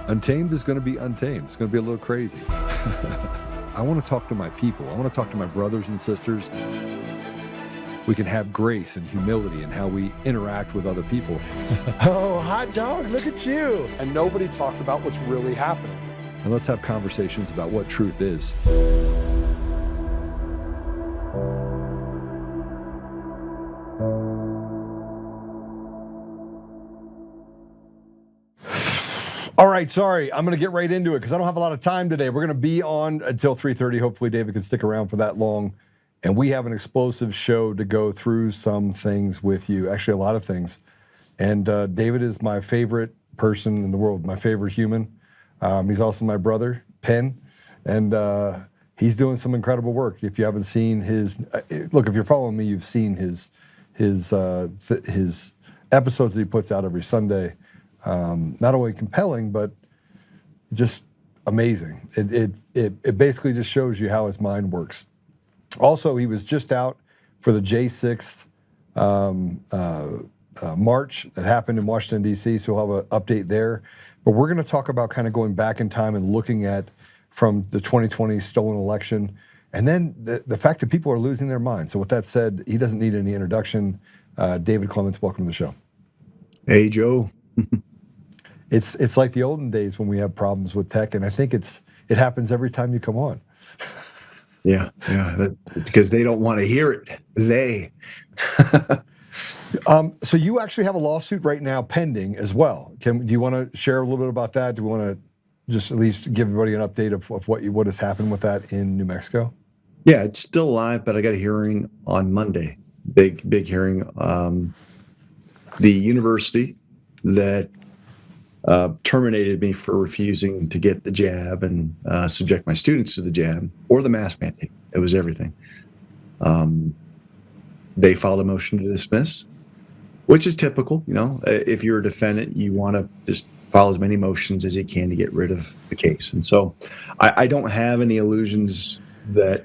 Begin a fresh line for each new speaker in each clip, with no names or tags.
Untamed is going to be untamed. It's going to be a little crazy. I want to talk to my people. I want to talk to my brothers and sisters. We can have grace and humility in how we interact with other people.
Oh, hot dog, look at you.
And nobody talked about what's really happening.
And let's have conversations about what truth is. All right, sorry, I'm going to get right into it because I don't have a lot of time today. We're going to be on until 3:30. Hopefully, David can stick around for that long. And we have an explosive show to go through some things with you, actually a lot of things. And David is my favorite person in the world, my favorite human. He's also my brother, Penn, and he's doing some incredible work. If you haven't seen his, look, if you're following me, you've seen his episodes that he puts out every Sunday. Not only compelling, but just amazing. It basically just shows you how his mind works. Also, he was just out for the J6th march that happened in Washington, D.C., so we'll have an update there. But we're going to talk about kind of going back in time and looking at from the 2020 stolen election, and then the fact that people are losing their minds. So with that said, he doesn't need any introduction. David Clements, welcome to the show.
Hey, Joe.
It's like the olden days when we have problems with tech, and I think it happens every time you come on.
Yeah, because they don't want to hear it.
So you actually have a lawsuit right now pending as well. Do you want to share a little bit about that? Do you want to just at least give everybody an update of what has happened with that in New Mexico?
Yeah, it's still live, but I got a hearing on Monday. Big hearing. The university that terminated me for refusing to get the jab and subject my students to the jab or the mask mandate. It was everything. They filed a motion to dismiss, which is typical. You know, if you're a defendant, you want to just file as many motions as you can to get rid of the case. And so I don't have any illusions that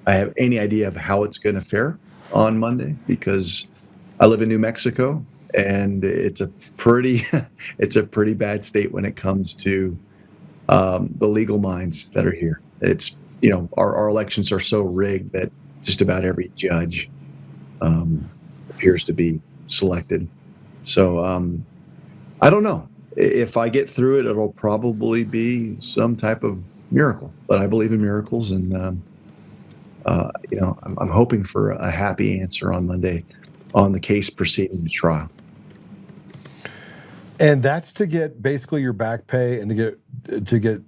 I have any idea of how it's going to fare on Monday, because I live in New Mexico. And it's a pretty bad state when it comes to the legal minds that are here. It's, you know, our elections are so rigged that just about every judge appears to be selected. So I don't know. If I get through it, it'll probably be some type of miracle. But I believe in miracles, and you know, I'm hoping for a happy answer on Monday on the case proceeding to trial.
And that's to get basically your back pay and to get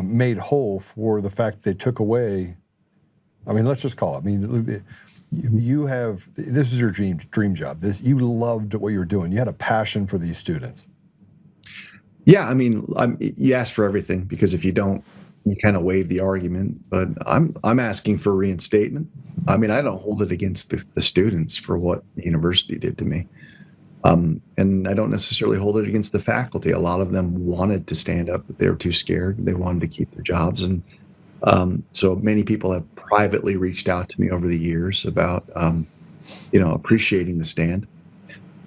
made whole for the fact they took away. I mean, let's just call it. I mean, you have, this is your dream job. You loved what you were doing. You had a passion for these students.
Yeah, I mean, you ask for everything, because if you don't, you kind of waive the argument. But I'm asking for reinstatement. I mean, I don't hold it against the students for what the university did to me. And I don't necessarily hold it against the faculty. A lot of them wanted to stand up, but they were too scared. They wanted to keep their jobs. And so many people have privately reached out to me over the years about, you know, appreciating the stand.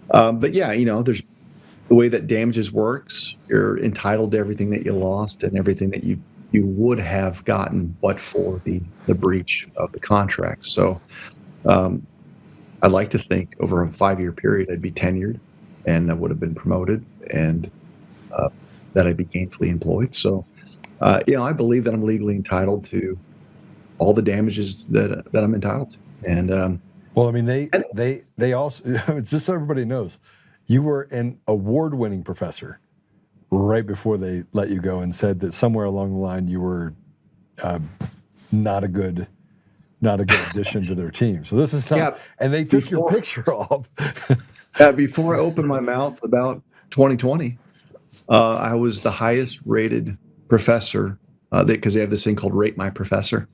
But yeah, you know, there's the way that damages works. You're entitled to everything that you lost and everything that you would have gotten but for the breach of the contract. So I'd like to think over a 5-year period I'd be tenured, and I would have been promoted, and that I'd be gainfully employed. So, you know, I believe that I'm legally entitled to all the damages that I'm entitled to. And
well, I mean, they also, just so everybody knows, you were an award-winning professor right before they let you go, and said that somewhere along the line you were not a good addition to their team. So this is not, yeah, and they took your picture off.
Yeah, before I opened my mouth about 2020, I was the highest rated professor, because they have this thing called Rate My Professor.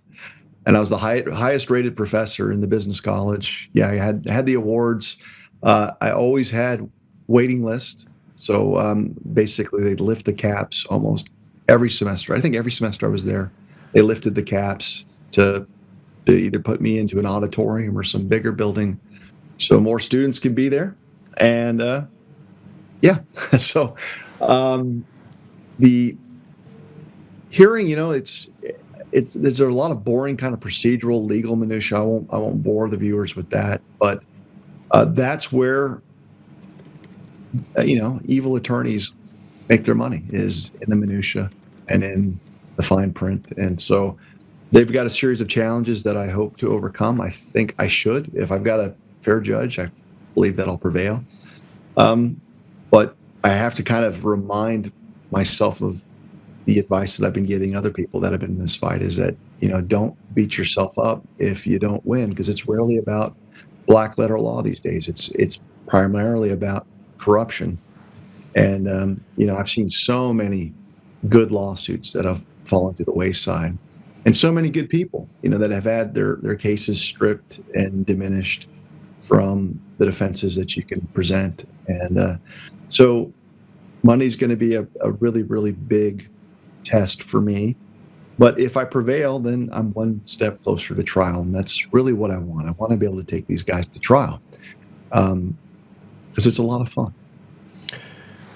And I was the highest rated professor in the business college. Yeah, I had the awards. I always had waiting list. So basically they'd lift the caps almost every semester. I think every semester I was there, they lifted the caps to either put me into an auditorium or some bigger building so more students can be there. And yeah, so the hearing, there's a lot of boring kind of procedural legal minutia. I won't bore the viewers with that, but that's where evil attorneys make their money, is in the minutia and in the fine print. And so they've got a series of challenges that I hope to overcome. I think I should. If I've got a fair judge, I believe that I'll prevail. But I have to kind of remind myself of the advice that I've been giving other people that have been in this fight, is that, don't beat yourself up if you don't win, because it's rarely about black letter law these days. It's primarily about corruption. And, I've seen so many good lawsuits that have fallen to the wayside, and so many good people, that have had their cases stripped and diminished from the defenses that you can present. And so money's going to be a really, really big test for me. But if I prevail, then I'm one step closer to trial. And that's really what I want. I want to be able to take these guys to trial, because it's a lot of fun.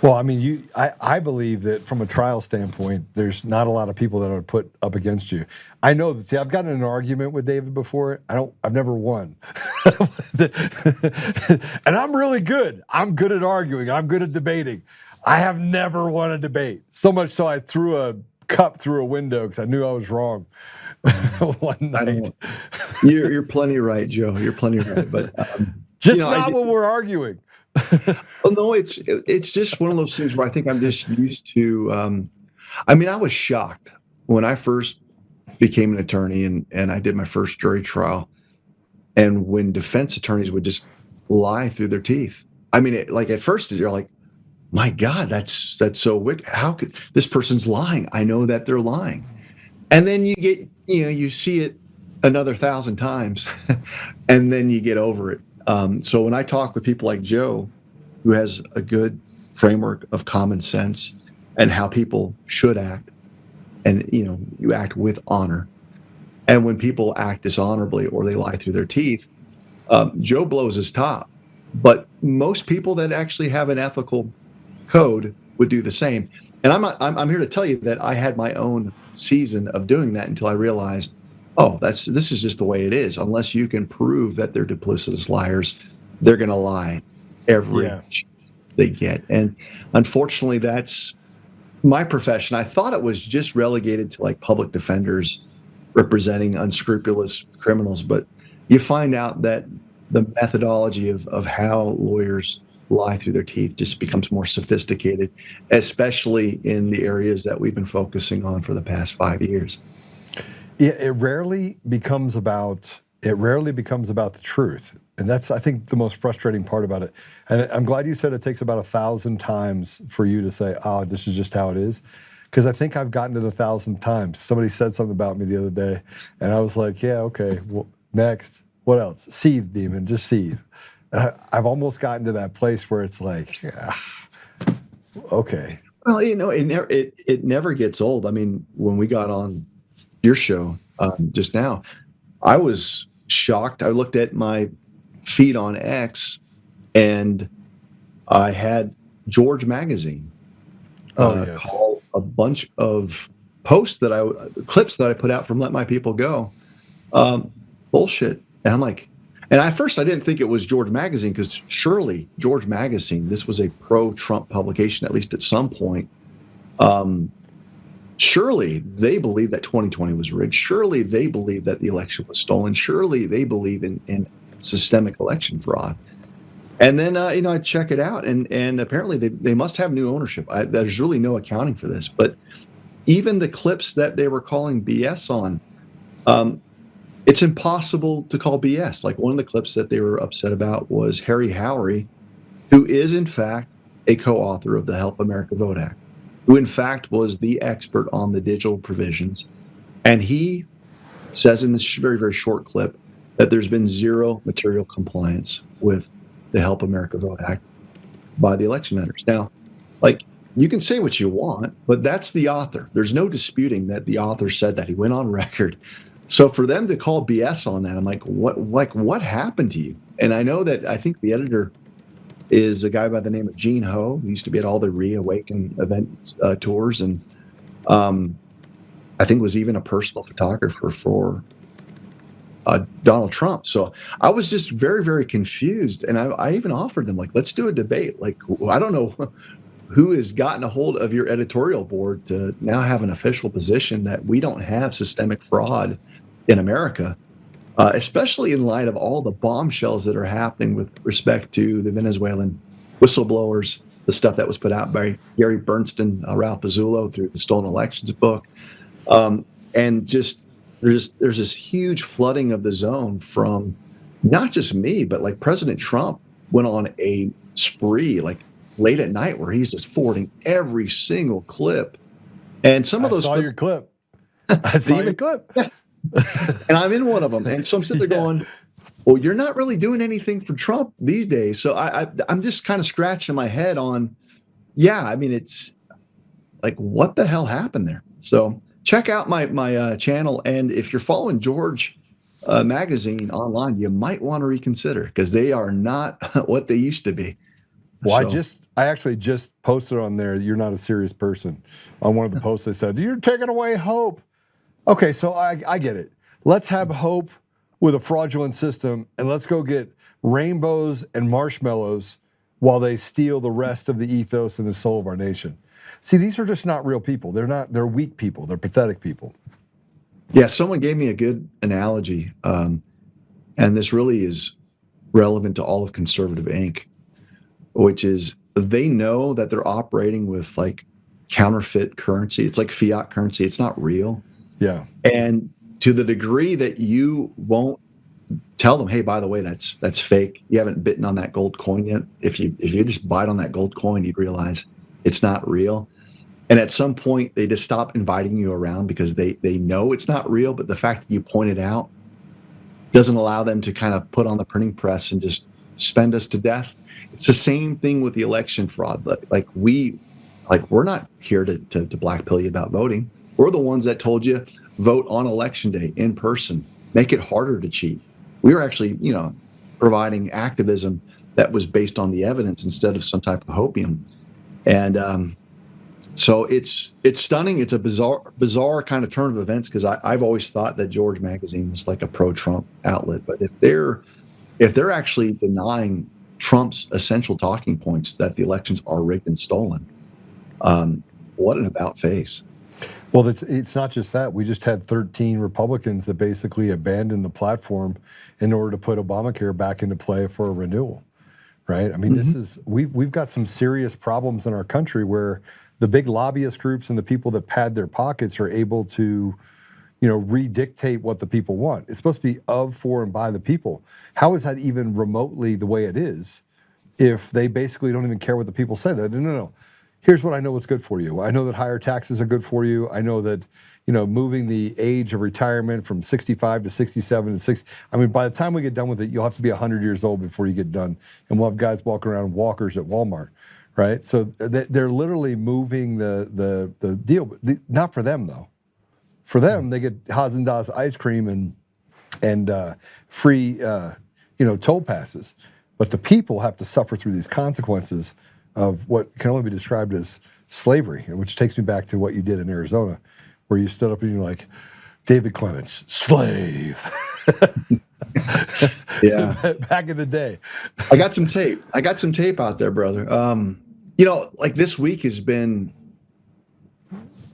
Well, I mean, I believe that from a trial standpoint, there's not a lot of people that are put up against you. I know that. See, I've gotten in an argument with David before. I've never won, and I'm really good. I'm good at arguing. I'm good at debating. I have never won a debate. So much so I threw a cup through a window because I knew I was wrong one night.
You're plenty right, Joe. You're plenty right. But
just not when we're arguing.
Well, no, it's just one of those things where I think I'm just used to. I was shocked when I first became an attorney and I did my first jury trial, and when defense attorneys would just lie through their teeth. At first you're like, my God, that's so wicked. How could this person's lying? I know that they're lying. And then you get, you see it another 1,000 times and then you get over it. So when I talk with people like Joe, who has a good framework of common sense and how people should act, and you act with honor, and when people act dishonorably or they lie through their teeth, Joe blows his top. But most people that actually have an ethical code would do the same. And I'm here to tell you that I had my own season of doing that until I realized, this is just the way it is. Unless you can prove that they're duplicitous liars, they're going to lie every chance they get. And unfortunately, that's my profession. I thought it was just relegated to like public defenders representing unscrupulous criminals, but you find out that the methodology of how lawyers lie through their teeth just becomes more sophisticated, especially in the areas that we've been focusing on for the past 5 years.
Yeah, it rarely becomes about the truth. And that's, I think, the most frustrating part about it. And I'm glad you said it takes about 1,000 times for you to say, this is just how it is. Because I think I've gotten it 1,000 times. Somebody said something about me the other day, and I was like, yeah, okay, well, next. What else? Seethe, demon, just seethe. And I've almost gotten to that place where it's like, okay.
Well, it never gets old. When we got on your show just now, I was shocked. I looked at my feed on X, and I had George Magazine call a bunch of posts clips that I put out from Let My People Go, bullshit. And I'm like, and at first I didn't think it was George Magazine, because surely George Magazine, this was a pro-Trump publication, at least at some point. Surely they believe that 2020 was rigged. Surely they believe that the election was stolen. Surely they believe in systemic election fraud. And then, I check it out, and apparently they must have new ownership. There's really no accounting for this. But even the clips that they were calling BS on, it's impossible to call BS. Like, one of the clips that they were upset about was Harry Howery, who is, in fact, a co-author of the Help America Vote Act, who, in fact, was the expert on the digital provisions. And he says in this very, very short clip that there's been zero material compliance with the Help America Vote Act by the election vendors. Now, you can say what you want, but that's the author. There's no disputing that the author said that. He went on record. So for them to call BS on that, I'm like, what happened to you? And I know that I think the editor is a guy by the name of Gene Ho, who used to be at all the Reawaken event tours, and I think was even a personal photographer for Donald Trump. So I was just very, very confused, and I even offered them, like, let's do a debate. Like, I don't know who has gotten a hold of your editorial board to now have an official position that we don't have systemic fraud in America, especially in light of all the bombshells that are happening with respect to the Venezuelan whistleblowers, the stuff that was put out by Gary Bernstein, Ralph Pizzullo through the Stolen Elections book. And just there's this huge flooding of the zone from not just me, but like President Trump went on a spree like late at night where he's just forwarding every single clip. And some of those
I saw your clip. I saw your clip.
Yeah. And I'm in one of them. And so I'm sitting there going, well, you're not really doing anything for Trump these days. So I'm just kind of scratching my head on, yeah, I mean, it's like, what the hell happened there? So check out my channel. And if you're following George magazine online, you might want to reconsider because they are not what they used to be.
Well, so, I actually just posted on there, you're not a serious person. On one of the posts, I said, you're taking away hope. Okay, so I get it. Let's have hope with a fraudulent system, and let's go get rainbows and marshmallows while they steal the rest of the ethos and the soul of our nation. See, these are just not real people. They're weak people. They're pathetic people.
Yeah, someone gave me a good analogy, and this really is relevant to all of Conservative Inc., which is they know that they're operating with like counterfeit currency. It's like fiat currency. It's not real.
Yeah.
And to the degree that you won't tell them, hey, by the way, that's fake. You haven't bitten on that gold coin yet. If you just bite on that gold coin, you'd realize it's not real. And at some point, they just stop inviting you around because they know it's not real. But the fact that you point it out doesn't allow them to kind of put on the printing press and just spend us to death. It's the same thing with the election fraud. We're not here to blackpill you about voting. We're the ones that told you vote on election day in person, make it harder to cheat. We were actually, providing activism that was based on the evidence instead of some type of hopium. And so it's stunning. It's a bizarre kind of turn of events because I've always thought that George magazine was like a pro-Trump outlet. But if they're actually denying Trump's essential talking points that the elections are rigged and stolen, what an about face.
Well, it's not just that. We just had 13 Republicans that basically abandoned the platform in order to put Obamacare back into play for a renewal, right? I mean, we've got some serious problems in our country where the big lobbyist groups and the people that pad their pockets are able to, redictate what the people want. It's supposed to be of, for, and by the people. How is that even remotely the way it is if they basically don't even care what the people say? No. Here's what I know what's good for you. I know that higher taxes are good for you. I know that, moving the age of retirement from 65 to 67 to 60. I mean, by the time we get done with it, you'll have to be 100 years old before you get done. And we'll have guys walking around walkers at Walmart, right? So they're literally moving the deal. Not for them, though. For them, they get Haagen-Dazs ice cream and free, toll passes. But the people have to suffer through these consequences of what can only be described as slavery, which takes me back to what you did in Arizona, where you stood up and you're like, David Clements, slave.
Yeah.
Back in the day.
I got some tape out there, brother. Like this week has been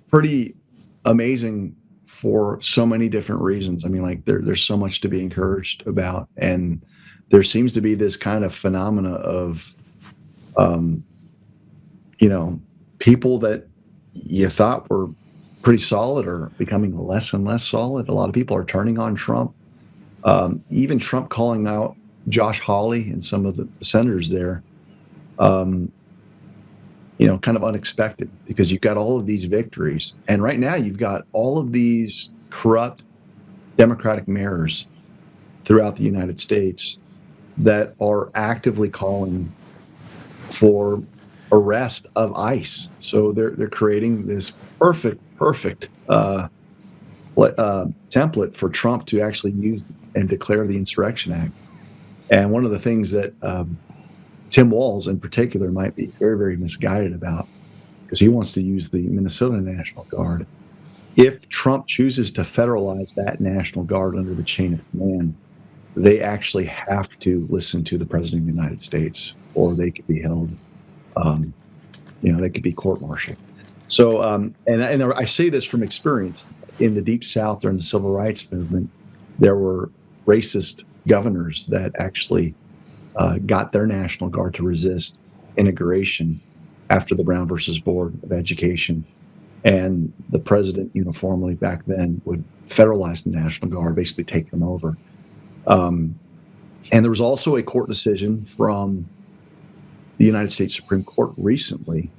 pretty amazing for so many different reasons. I mean, like there's so much to be encouraged about. And there seems to be this kind of phenomena of, people that you thought were pretty solid are becoming less and less solid. A lot of people are turning on Trump. Even Trump calling out Josh Hawley and some of the senators there, kind of unexpected because you've got all of these victories. And right now you've got all of these corrupt Democratic mayors throughout the United States that are actively calling for arrest of ICE. So they're creating this perfect template for Trump to actually use and declare the Insurrection Act. And one of the things that Tim Walz in particular might be very, very misguided about, because he wants to use the Minnesota National Guard. If Trump chooses to federalize that National Guard under the chain of command, they actually have to listen to the President of the United States, or they could be held, they could be court-martialed. So, and I say this from experience. In the Deep South during the Civil Rights Movement, there were racist governors that actually got their National Guard to resist integration after the Brown versus Board of Education. And the president uniformly back then would federalize the National Guard, basically take them over. And there was also a court decision from the United States Supreme Court recently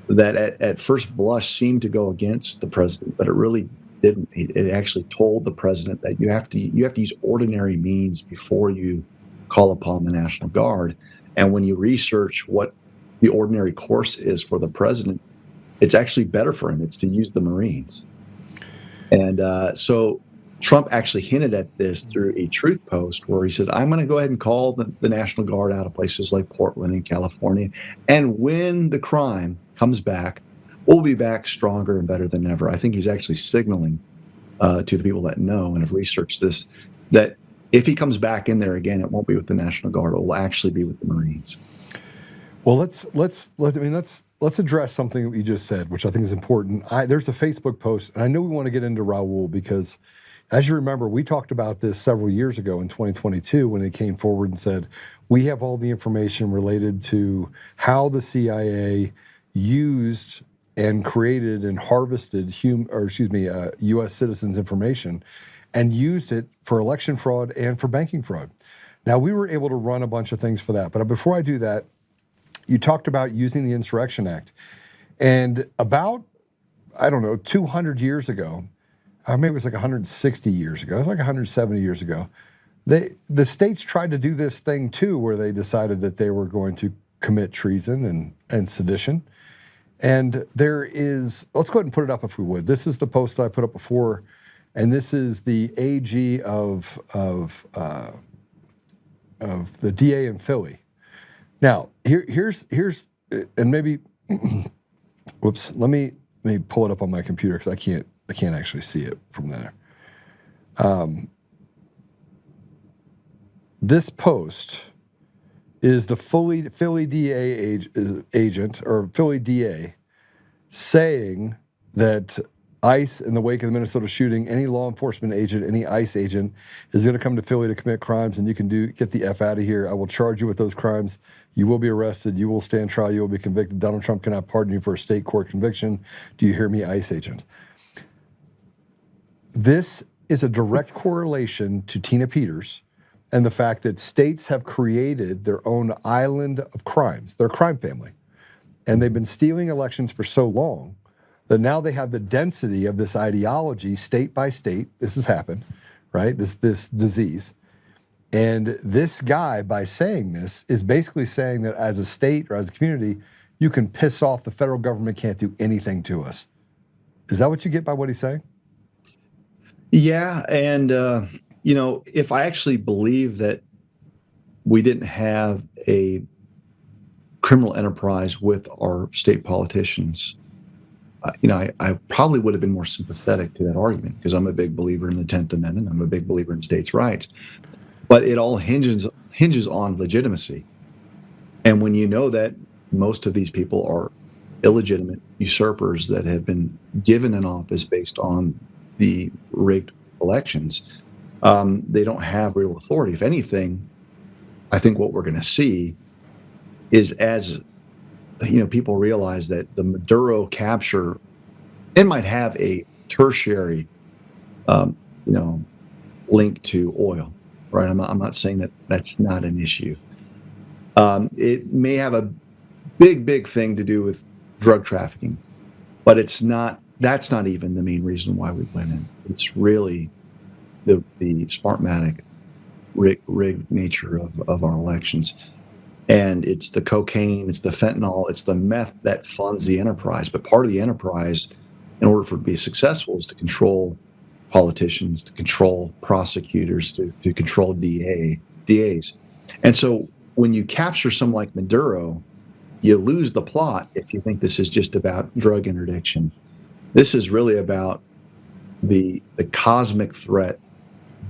that at first blush seemed to go against the president, but it really didn't. It actually told the president that you have to use ordinary means before you call upon the National Guard. And when you research what the ordinary course is for the president, it's actually better for him. It's to use the Marines. And so Trump actually hinted at this through a truth post where he said, I'm going to go ahead and call the National Guard out of places like Portland and California. And when the crime comes back, we'll be back stronger and better than ever. I think he's actually signaling to the people that know and have researched this, that if he comes back in there again, it won't be with the National Guard. It will actually be with the Marines.
Well, let's address something that you just said, which I think is important. There's a Facebook post, and I know we want to get into Raul because, as you remember, we talked about this several years ago in 2022 when they came forward and said, we have all the information related to how the CIA used and created and harvested U.S. citizens' information and used it for election fraud and for banking fraud. Now, we were able to run a bunch of things for that. But before I do that, you talked about using the Insurrection Act. And about, 200 years ago, or maybe it was like 160 years ago, it was like 170 years ago, the states tried to do this thing too, where they decided that they were going to commit treason and sedition. And there is, let's go ahead and put it up if we would. This is the post that I put up before, and this is the AG of the DA in Philly. Now, here's and maybe, whoops, let me pull it up on my computer because I can't actually see it from there. This post is the Philly DA agent or Philly DA saying that ICE, in the wake of the Minnesota shooting, any law enforcement agent, any ICE agent is going to come to Philly to commit crimes, and you can get the F out of here. I will charge you with those crimes. You will be arrested. You will stand trial. You will be convicted. Donald Trump cannot pardon you for a state court conviction. Do you hear me, ICE agent? This is a direct correlation to Tina Peters and the fact that states have created their own island of crimes, their crime family. And they've been stealing elections for so long that now they have the density of this ideology state by state. This has happened, right? This disease. And this guy, by saying this, is basically saying that as a state or as a community, you can piss off the federal government, can't do anything to us. Is that what you get by what he's saying?
Yeah, and if I actually believe that we didn't have a criminal enterprise with our state politicians, I probably would have been more sympathetic to that argument because I'm a big believer in the 10th Amendment. I'm a big believer in states' rights. But it all hinges on legitimacy. And when you know that most of these people are illegitimate usurpers that have been given an office based on the rigged elections, they don't have real authority. If anything, I think what we're going to see is as people realize that the Maduro capture, it might have a tertiary, link to oil, right? I'm not saying that that's not an issue. It may have a big thing to do with drug trafficking, but it's not. That's not even the main reason why we went in. It's really the Smartmatic rigged nature of our elections. And it's the cocaine, it's the fentanyl, it's the meth that funds the enterprise. But part of the enterprise, in order for it to be successful, is to control politicians, to control prosecutors, to control DAs. And so when you capture someone like Maduro, you lose the plot if you think this is just about drug interdiction. This is really about the cosmic threat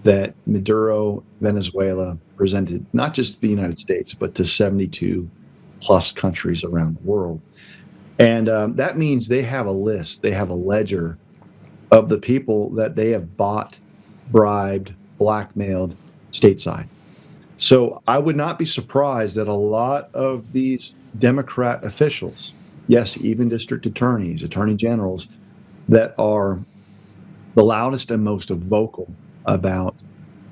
that Maduro, Venezuela presented, not just to the United States, but to 72 plus countries around the world. And that means they have a list, they have a ledger of the people that they have bought, bribed, blackmailed stateside. So I would not be surprised that a lot of these Democrat officials, yes, even district attorneys, attorney generals, that are the loudest and most vocal about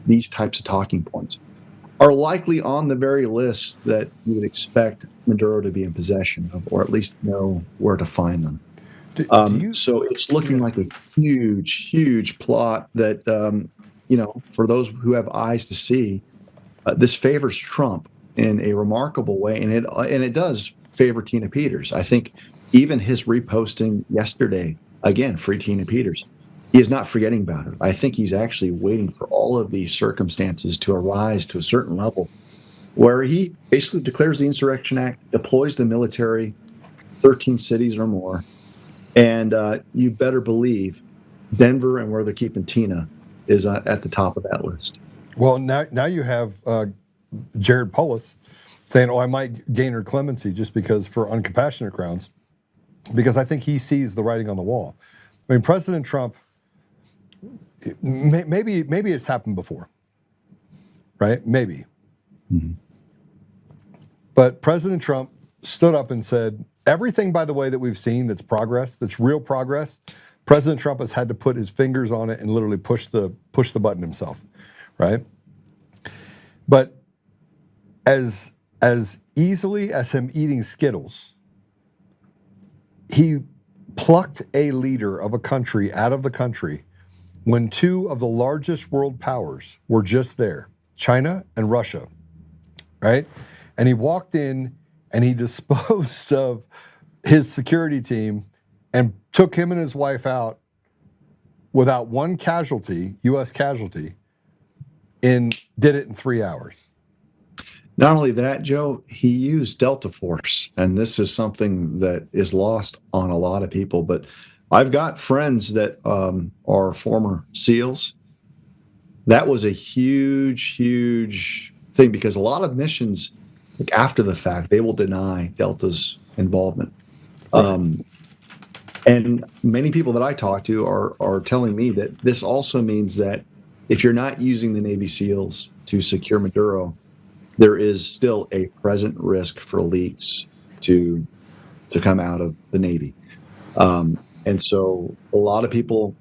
these types of talking points, are likely on the very list that you would expect Maduro to be in possession of, or at least know where to find them. So it's looking like a huge, huge plot that, for those who have eyes to see, this favors Trump in a remarkable way, and it does favor Tina Peters. I think even his reposting yesterday, again, free Tina Peters, he is not forgetting about her. I think he's actually waiting for all of these circumstances to arise to a certain level where he basically declares the Insurrection Act, deploys the military, 13 cities or more, and you better believe Denver and where they're keeping Tina is at the top of that list.
Well, now you have Jared Polis saying, I might gain her clemency just because for uncompassionate grounds, because I think he sees the writing on the wall. I mean, President Trump, maybe it's happened before, right? Maybe.
Mm-hmm.
But President Trump stood up and said, everything, by the way, that we've seen that's progress, that's real progress, President Trump has had to put his fingers on it and literally push the button himself, right? But as easily as him eating Skittles, he plucked a leader of a country out of the country when two of the largest world powers were just there, China and Russia, right? And he walked in and he disposed of his security team and took him and his wife out without one casualty, U.S. casualty, did it in 3 hours.
Not only that, Joe, he used Delta Force, and this is something that is lost on a lot of people. But I've got friends that are former SEALs. That was a huge, huge thing because a lot of missions, like after the fact, they will deny Delta's involvement. And many people that I talk to are telling me that this also means that if you're not using the Navy SEALs to secure Maduro, there is still a present risk for leaks to come out of the Navy. And so a lot of people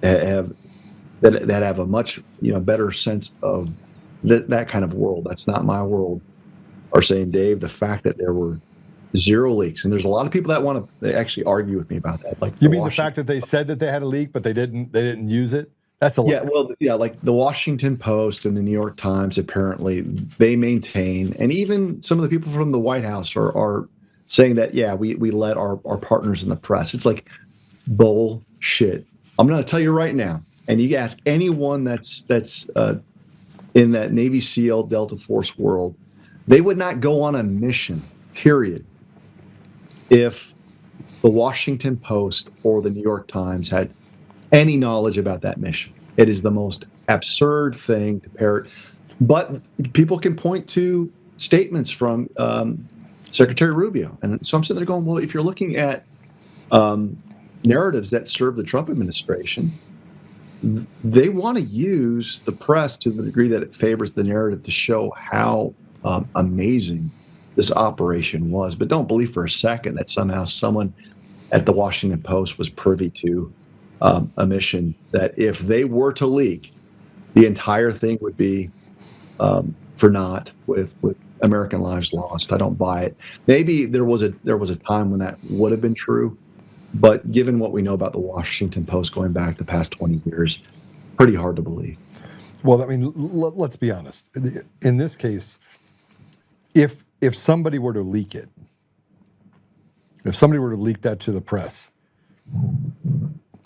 that have a much better sense of that kind of world, that's not my world, are saying, Dave, the fact that there were zero leaks, and there's a lot of people that want to actually argue with me about that. Like,
you mean the fact that they said that they had a leak, but they didn't use it? That's a lot.
Like the Washington Post and the New York Times, apparently they maintain, and even some of the people from the White House are saying that, we let our partners in the press. It's like bullshit. I'm going to tell you right now, and you ask anyone that's in that Navy SEAL Delta Force world, they would not go on a mission, period, if the Washington Post or the New York Times had any knowledge about that mission. It is the most absurd thing to parrot. But people can point to statements from Secretary Rubio. And so I'm sitting there going, well, if you're looking at narratives that serve the Trump administration, they want to use the press to the degree that it favors the narrative to show how amazing this operation was. But don't believe for a second that somehow someone at the Washington Post was privy to a mission that if they were to leak, the entire thing would be for naught with American lives lost. I don't buy it. Maybe there was a time when that would have been true, but given what we know about the Washington Post going back the past 20 years, pretty hard to believe.
Well, I mean, let's be honest. In this case, if somebody were to leak it, if somebody were to leak that to the press,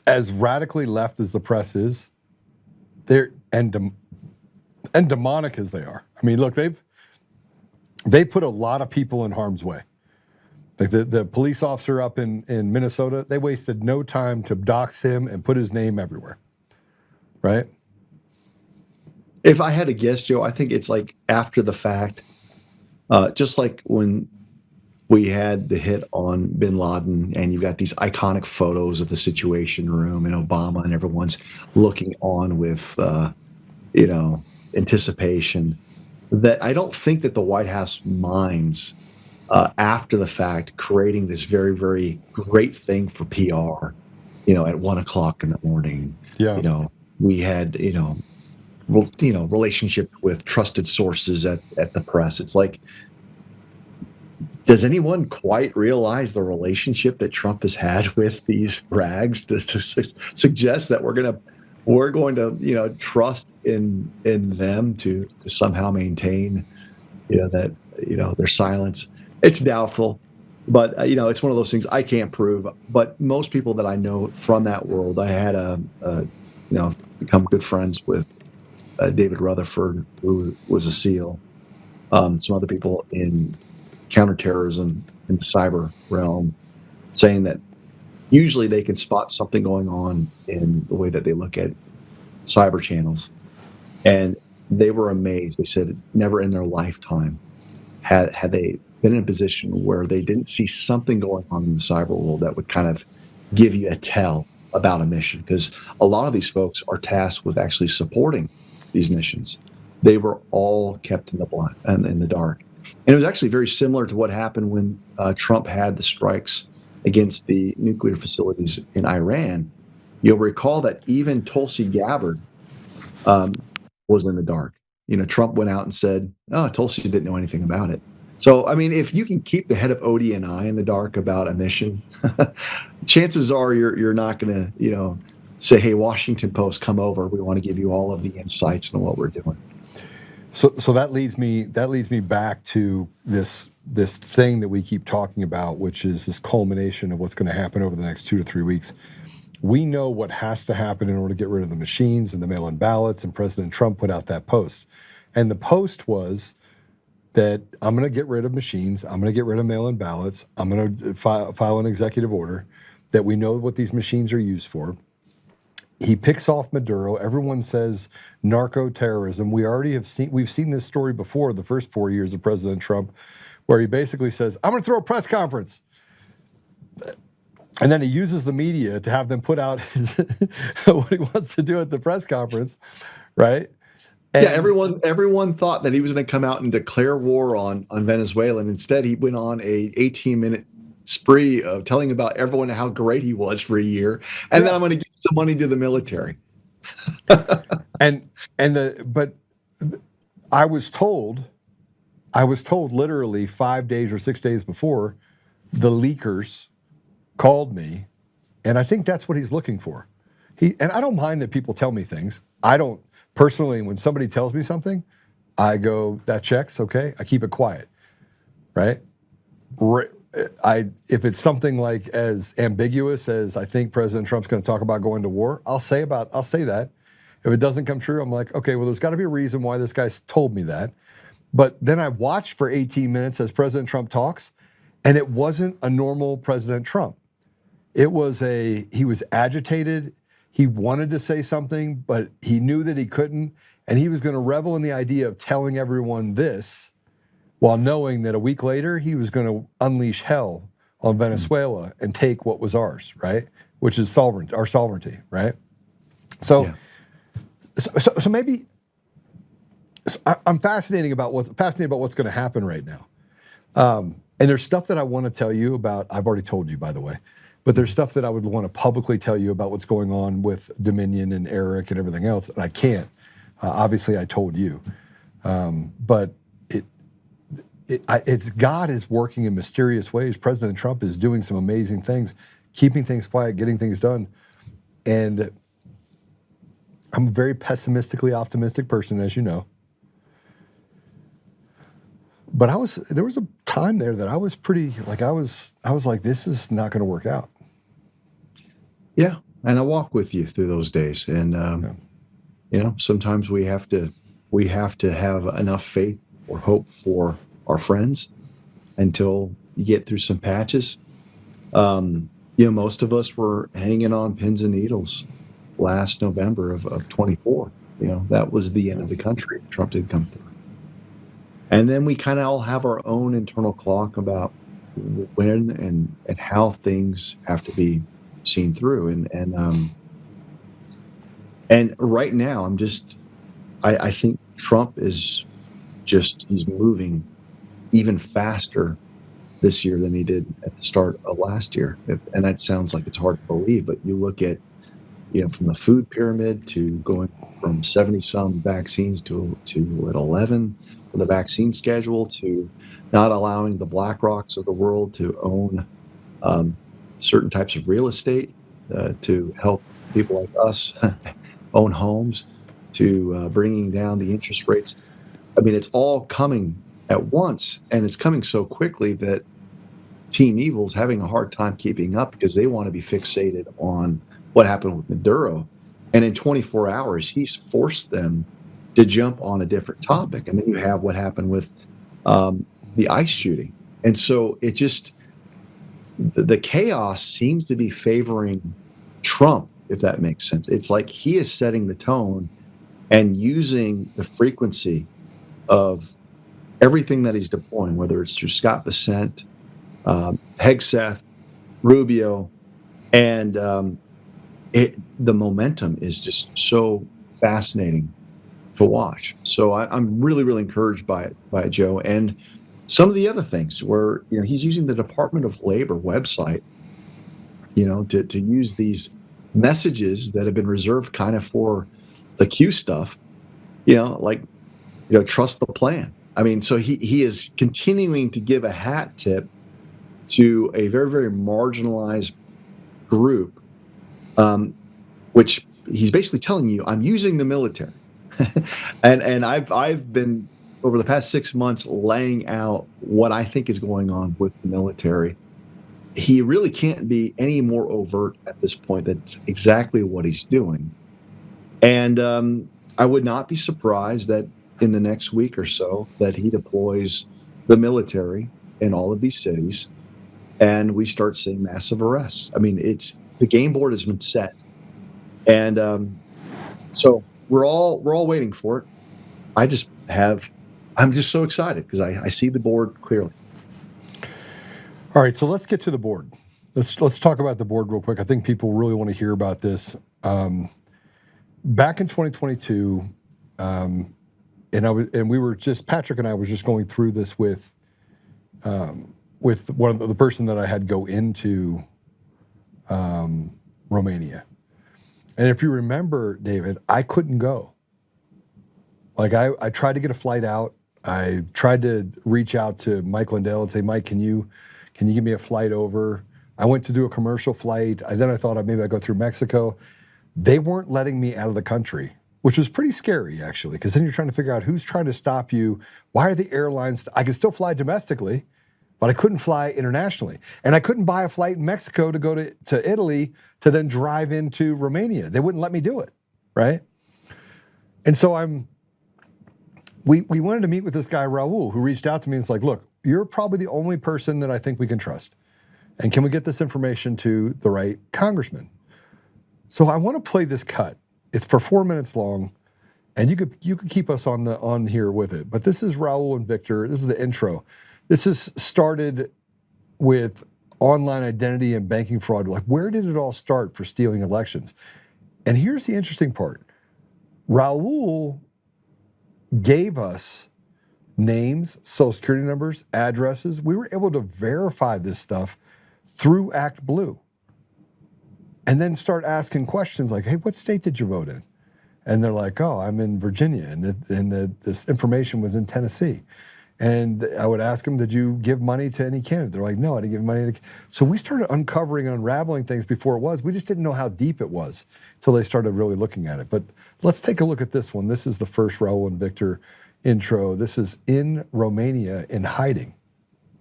as radically left as the press is, and demonic as they are. I mean, look, They put a lot of people in harm's way. Like the police officer up in Minnesota, they wasted no time to dox him and put his name everywhere. Right?
If I had to guess, Joe, I think it's like after the fact, just like when we had the hit on bin Laden, and you've got these iconic photos of the Situation Room and Obama, and everyone's looking on with, anticipation. That I don't think that the White House minds after the fact creating this very, very great thing for PR. At 1:00 in the morning,
Yeah.
We had relationship with trusted sources at the press. It's like, does anyone quite realize the relationship that Trump has had with these rags to suggest that we're going to trust in them to somehow maintain their silence? It's doubtful, but it's one of those things I can't prove. But most people that I know from that world, I had become good friends with David Rutherford, who was a SEAL, some other people in counterterrorism in the cyber realm, saying that usually they can spot something going on in the way that they look at cyber channels. And they were amazed. They said never in their lifetime had they been in a position where they didn't see something going on in the cyber world that would kind of give you a tell about a mission. Because a lot of these folks are tasked with actually supporting these missions. They were all kept in the blind and in the dark. And it was actually very similar to what happened when Trump had the strikes against the nuclear facilities in Iran. You'll recall that even Tulsi Gabbard was in the dark. Trump went out and said, "Oh, Tulsi didn't know anything about it." So, I mean, if you can keep the head of ODNI in the dark about a mission, chances are you're not going to, say, "Hey, Washington Post, come over. We want to give you all of the insights into what we're doing."
So that leads me back to this thing that we keep talking about, which is this culmination of what's going to happen over the next 2 to 3 weeks. We know what has to happen in order to get rid of the machines and the mail-in ballots, and President Trump put out that post. And the post was that I'm going to get rid of machines, I'm going to get rid of mail-in ballots, I'm going to file an executive order that we know what these machines are used for. He picks off Maduro. Everyone says narco-terrorism. We've seen this story before, the first 4 years of President Trump, where he basically says, "I'm going to throw a press conference." And then he uses the media to have them put out what he wants to do at the press conference, right? And
everyone thought that he was going to come out and declare war on Venezuela, and instead he went on a 18-minute spree of telling about everyone how great he was for a year, and then I'm going to give some money to the military.
But I was told literally 5 days or 6 days before, the leakers called me, and I think that's what he's looking for. And I don't mind that people tell me things. I don't personally, when somebody tells me something, I go, "That checks, okay." I keep it quiet, right? If it's something like as ambiguous as I think President Trump's going to talk about going to war, I'll say that. If it doesn't come true, I'm like, okay, well, there's got to be a reason why this guy's told me that. But then I watched for 18 minutes as President Trump talks, and it wasn't a normal President Trump. He was agitated. He wanted to say something, but he knew that he couldn't, and he was going to revel in the idea of telling everyone this, while knowing that a week later he was going to unleash hell on Venezuela and take what was ours, right? Which is our sovereignty, right? So maybe I'm fascinated about what's going to happen right now. And there's stuff that I want to tell you about. I've already told you, by the way, but there's stuff that I would want to publicly tell you about what's going on with Dominion and Eric and everything else, and I can't. Obviously, I told you, but it's God is working in mysterious ways. President Trump is doing some amazing things, keeping things quiet, getting things done, and I'm a very pessimistically optimistic person, as you know. But there was a time there that I was pretty I was like, this is not going to work out.
Yeah, and I walk with you through those days, and sometimes we have to have enough faith or hope for our friends until you get through some patches. Most of us were hanging on pins and needles last November of 24. That was the end of the country. Trump did come through. And then we kind of all have our own internal clock about when and how things have to be seen through. And right now, I think Trump is he's moving even faster this year than he did at the start of last year. And that sounds like it's hard to believe, but you look at, from the food pyramid to going from 70 some vaccines to 11 for the vaccine schedule, to not allowing the BlackRocks of the world to own certain types of real estate to help people like us own homes, to bringing down the interest rates. I mean, it's all coming at once, and it's coming so quickly that Team Evil's having a hard time keeping up because they want to be fixated on what happened with Maduro. And in 24 hours, he's forced them to jump on a different topic. And then you have what happened with the ICE shooting. And so it the chaos seems to be favoring Trump, if that makes sense. It's like he is setting the tone and using the frequency of everything that he's deploying, whether it's through Scott Bessent, Hegseth, Rubio, and the momentum is just so fascinating to watch. So I'm really, really encouraged by it, Joe. And some of the other things where he's using the Department of Labor website, to use these messages that have been reserved kind of for the Q stuff, trust the plan. I mean, so he is continuing to give a hat tip to a very, very marginalized group, which he's basically telling you, I'm using the military. and I've been, over the past 6 months, laying out what I think is going on with the military. He really can't be any more overt at this point. That's exactly what he's doing. And I would not be surprised that in the next week or so that he deploys the military in all of these cities and we start seeing massive arrests. I mean, the game board has been set. And so we're all waiting for it. I'm just so excited because I see the board clearly.
All right, so let's get to the board. Let's talk about the board real quick. I think people really want to hear about this. Back in 2022, Patrick and I was just going through this with one of the person that I had go into Romania. And if you remember, David, I couldn't go. Like I tried to get a flight out. I tried to reach out to Mike Lindell and say, Mike, can you give me a flight over? I went to do a commercial flight. Then I thought maybe I'd go through Mexico. They weren't letting me out of the country, which was pretty scary, actually, because then you're trying to figure out who's trying to stop you. Why are the airlines? I could still fly domestically, but I couldn't fly internationally. And I couldn't buy a flight in Mexico to go to Italy to then drive into Romania. They wouldn't let me do it, right? And so we wanted to meet with this guy, Raul, who reached out to me and was like, look, you're probably the only person that I think we can trust. And can we get this information to the right congressman? So I want to play this cut. It's for 4 minutes long, and you could keep us on here with it. But this is Raul and Victor. This is the intro. This is started with online identity and banking fraud. Like, where did it all start for stealing elections? And here's the interesting part. Raul gave us names, social security numbers, addresses. We were able to verify this stuff through Act Blue. And then start asking questions like, hey, what state did you vote in? And they're like, oh, I'm in Virginia, and this information was in Tennessee. And I would ask them, did you give money to any candidate? They're like, no, I didn't give money. So we started uncovering and unraveling things before it was. We just didn't know how deep it was until they started really looking at it. But let's take a look at this one. This is the first Raul and Victor intro. This is in Romania in hiding.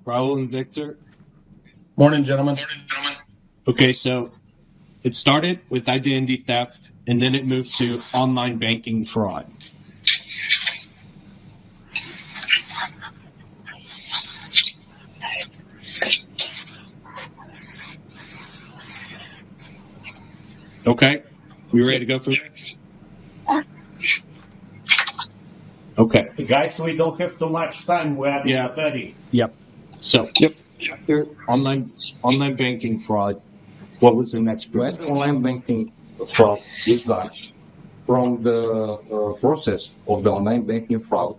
Raul and Victor.
Morning, gentlemen.
Okay, so it started with identity theft, and then it moved to online banking fraud. Okay. We ready to go for it? Okay.
Guys, we don't have too much time. We are ready.
Yep. So, after online banking fraud, what was the next
When
step?
online banking fraud is done, from the process of the online banking fraud,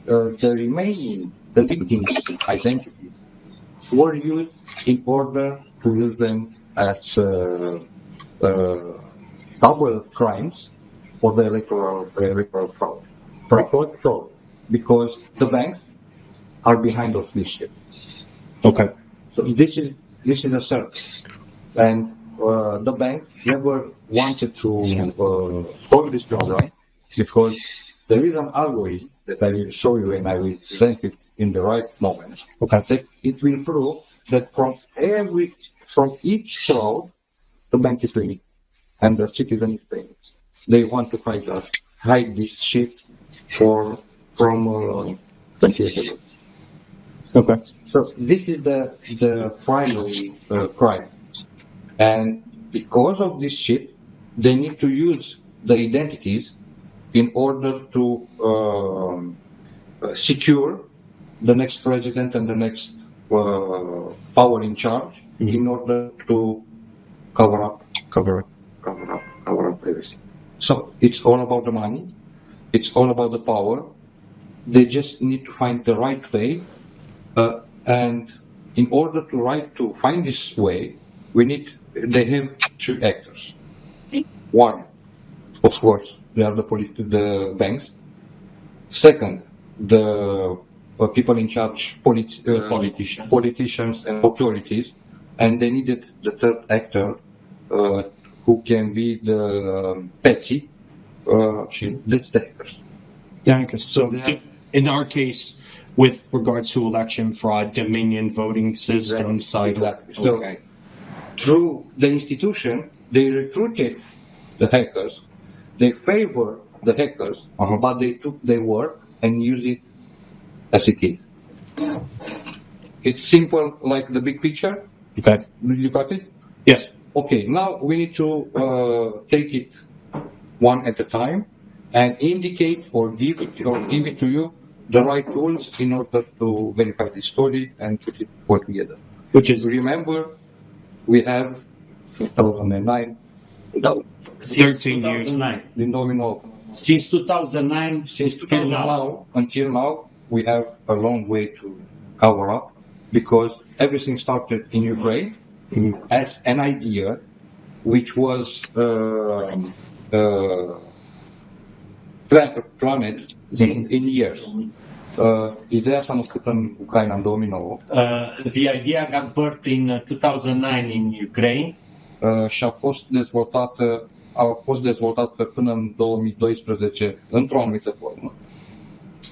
the remaining victims' identities were used in order to use them as double crimes for the electoral fraud. Fraud, because the banks are behind of this shit.
Okay.
So this is a search, and the bank never wanted to solve this problem because there is an algorithm that I will show you and I will present it in the right moment.
Okay.
That it will prove that from each fraud, the bank is winning and the citizen is paying. They want to hide this shit from 20 years ago.
Okay.
So this is the primary crime, and because of this shit, they need to use the identities in order to secure the next president and the next power in charge, in order to cover up everything. So it's all about the money. It's all about the power. They just need to find the right way. And in order to find this way, they have two actors. One, of course, they are the banks. Second, the people in charge, politicians and authorities. And they needed the third actor, who can be the Patsy. That's the hackers.
Yeah. So, in our case, with regards to election fraud, Dominion voting system side.
Exactly. So, through the institution, they recruited the hackers. They favor the hackers, but they took their work and used it as it is. It's simple, like the big picture.
Okay.
You got it?
Yes.
Okay. Now we need to take it one at a time and indicate or give it to you the right tools in order to verify the story and put it all together.
Which is,
Remember, we have 2009,
13 years.
2009.
the nominal.
Since 2009,
Until now, we have a long way to cover up because everything started in Ukraine as an idea, which was planned in years. Ideea s-a născut în Ucraina în 2009
the idea got birthed in 2009 in Ukraine.
Și a fost dezvoltată până în 2012 într-o anumită formă.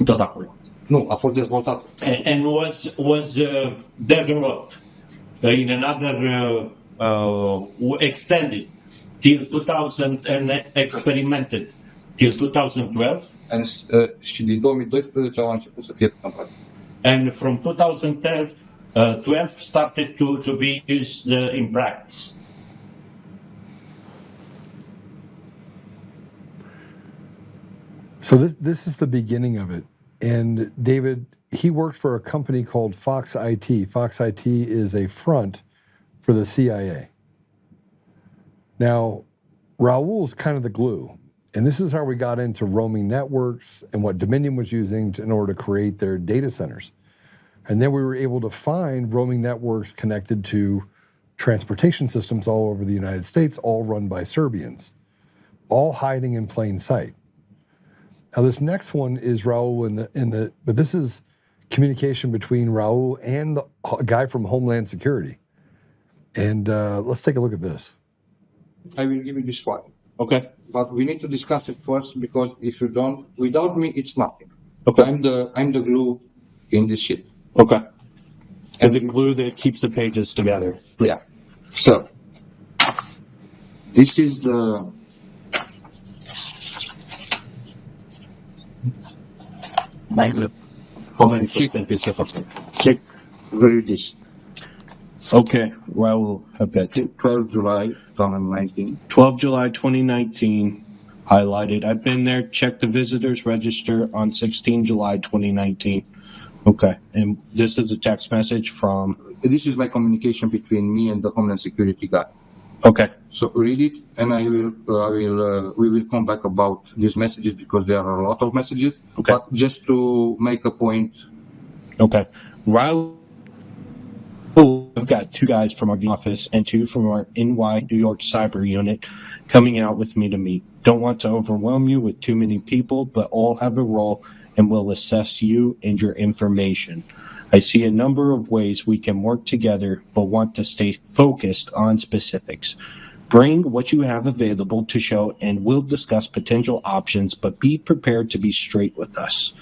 Tot acolo.
Nu, a fost dezvoltată.
And was developed in another extended till 2000 and experimented till 2012.
Și din 2012 au început să fie campanii.
And from 2012 started to be used in practice.
So this is the beginning of it. And David, he worked for a company called Fox IT. Fox IT is a front for the CIA. Now, Raul's kind of the glue. And this is how we got into roaming networks and what Dominion was using in order to create their data centers. And then we were able to find roaming networks connected to transportation systems all over the United States, all run by Serbians, all hiding in plain sight. Now, this next one is Raul but this is communication between Raul and the guy from Homeland Security. And let's take a look at this.
I will give you this one.
Okay.
But we need to discuss it first because if you don't, without me, it's nothing.
Okay.
I'm the glue in this shit.
Okay. And the glue that keeps the pages together.
Yeah. So this is the
How many percent is it?
check. Read this.
Okay, Raul, I've got
12 July 2019.
12 July 2019 highlighted. I've been there. Check the visitors register on 16 July 2019. Okay, and this is a text message from.
This is my communication between me and the Homeland Security guy.
Okay,
So read it, and we will come back about these messages because there are a lot of messages.
Okay.
But just to make a point.
okay. Raul, I've got 2 guys from our office and 2 from our NY New York cyber unit coming out with me to meet. Don't want to overwhelm you with too many people, but all have a role and will assess you and your information. I see a number of ways we can work together, but want to stay focused on specifics. Bring what you have available to show, and we'll discuss potential options, but be prepared to be straight with us.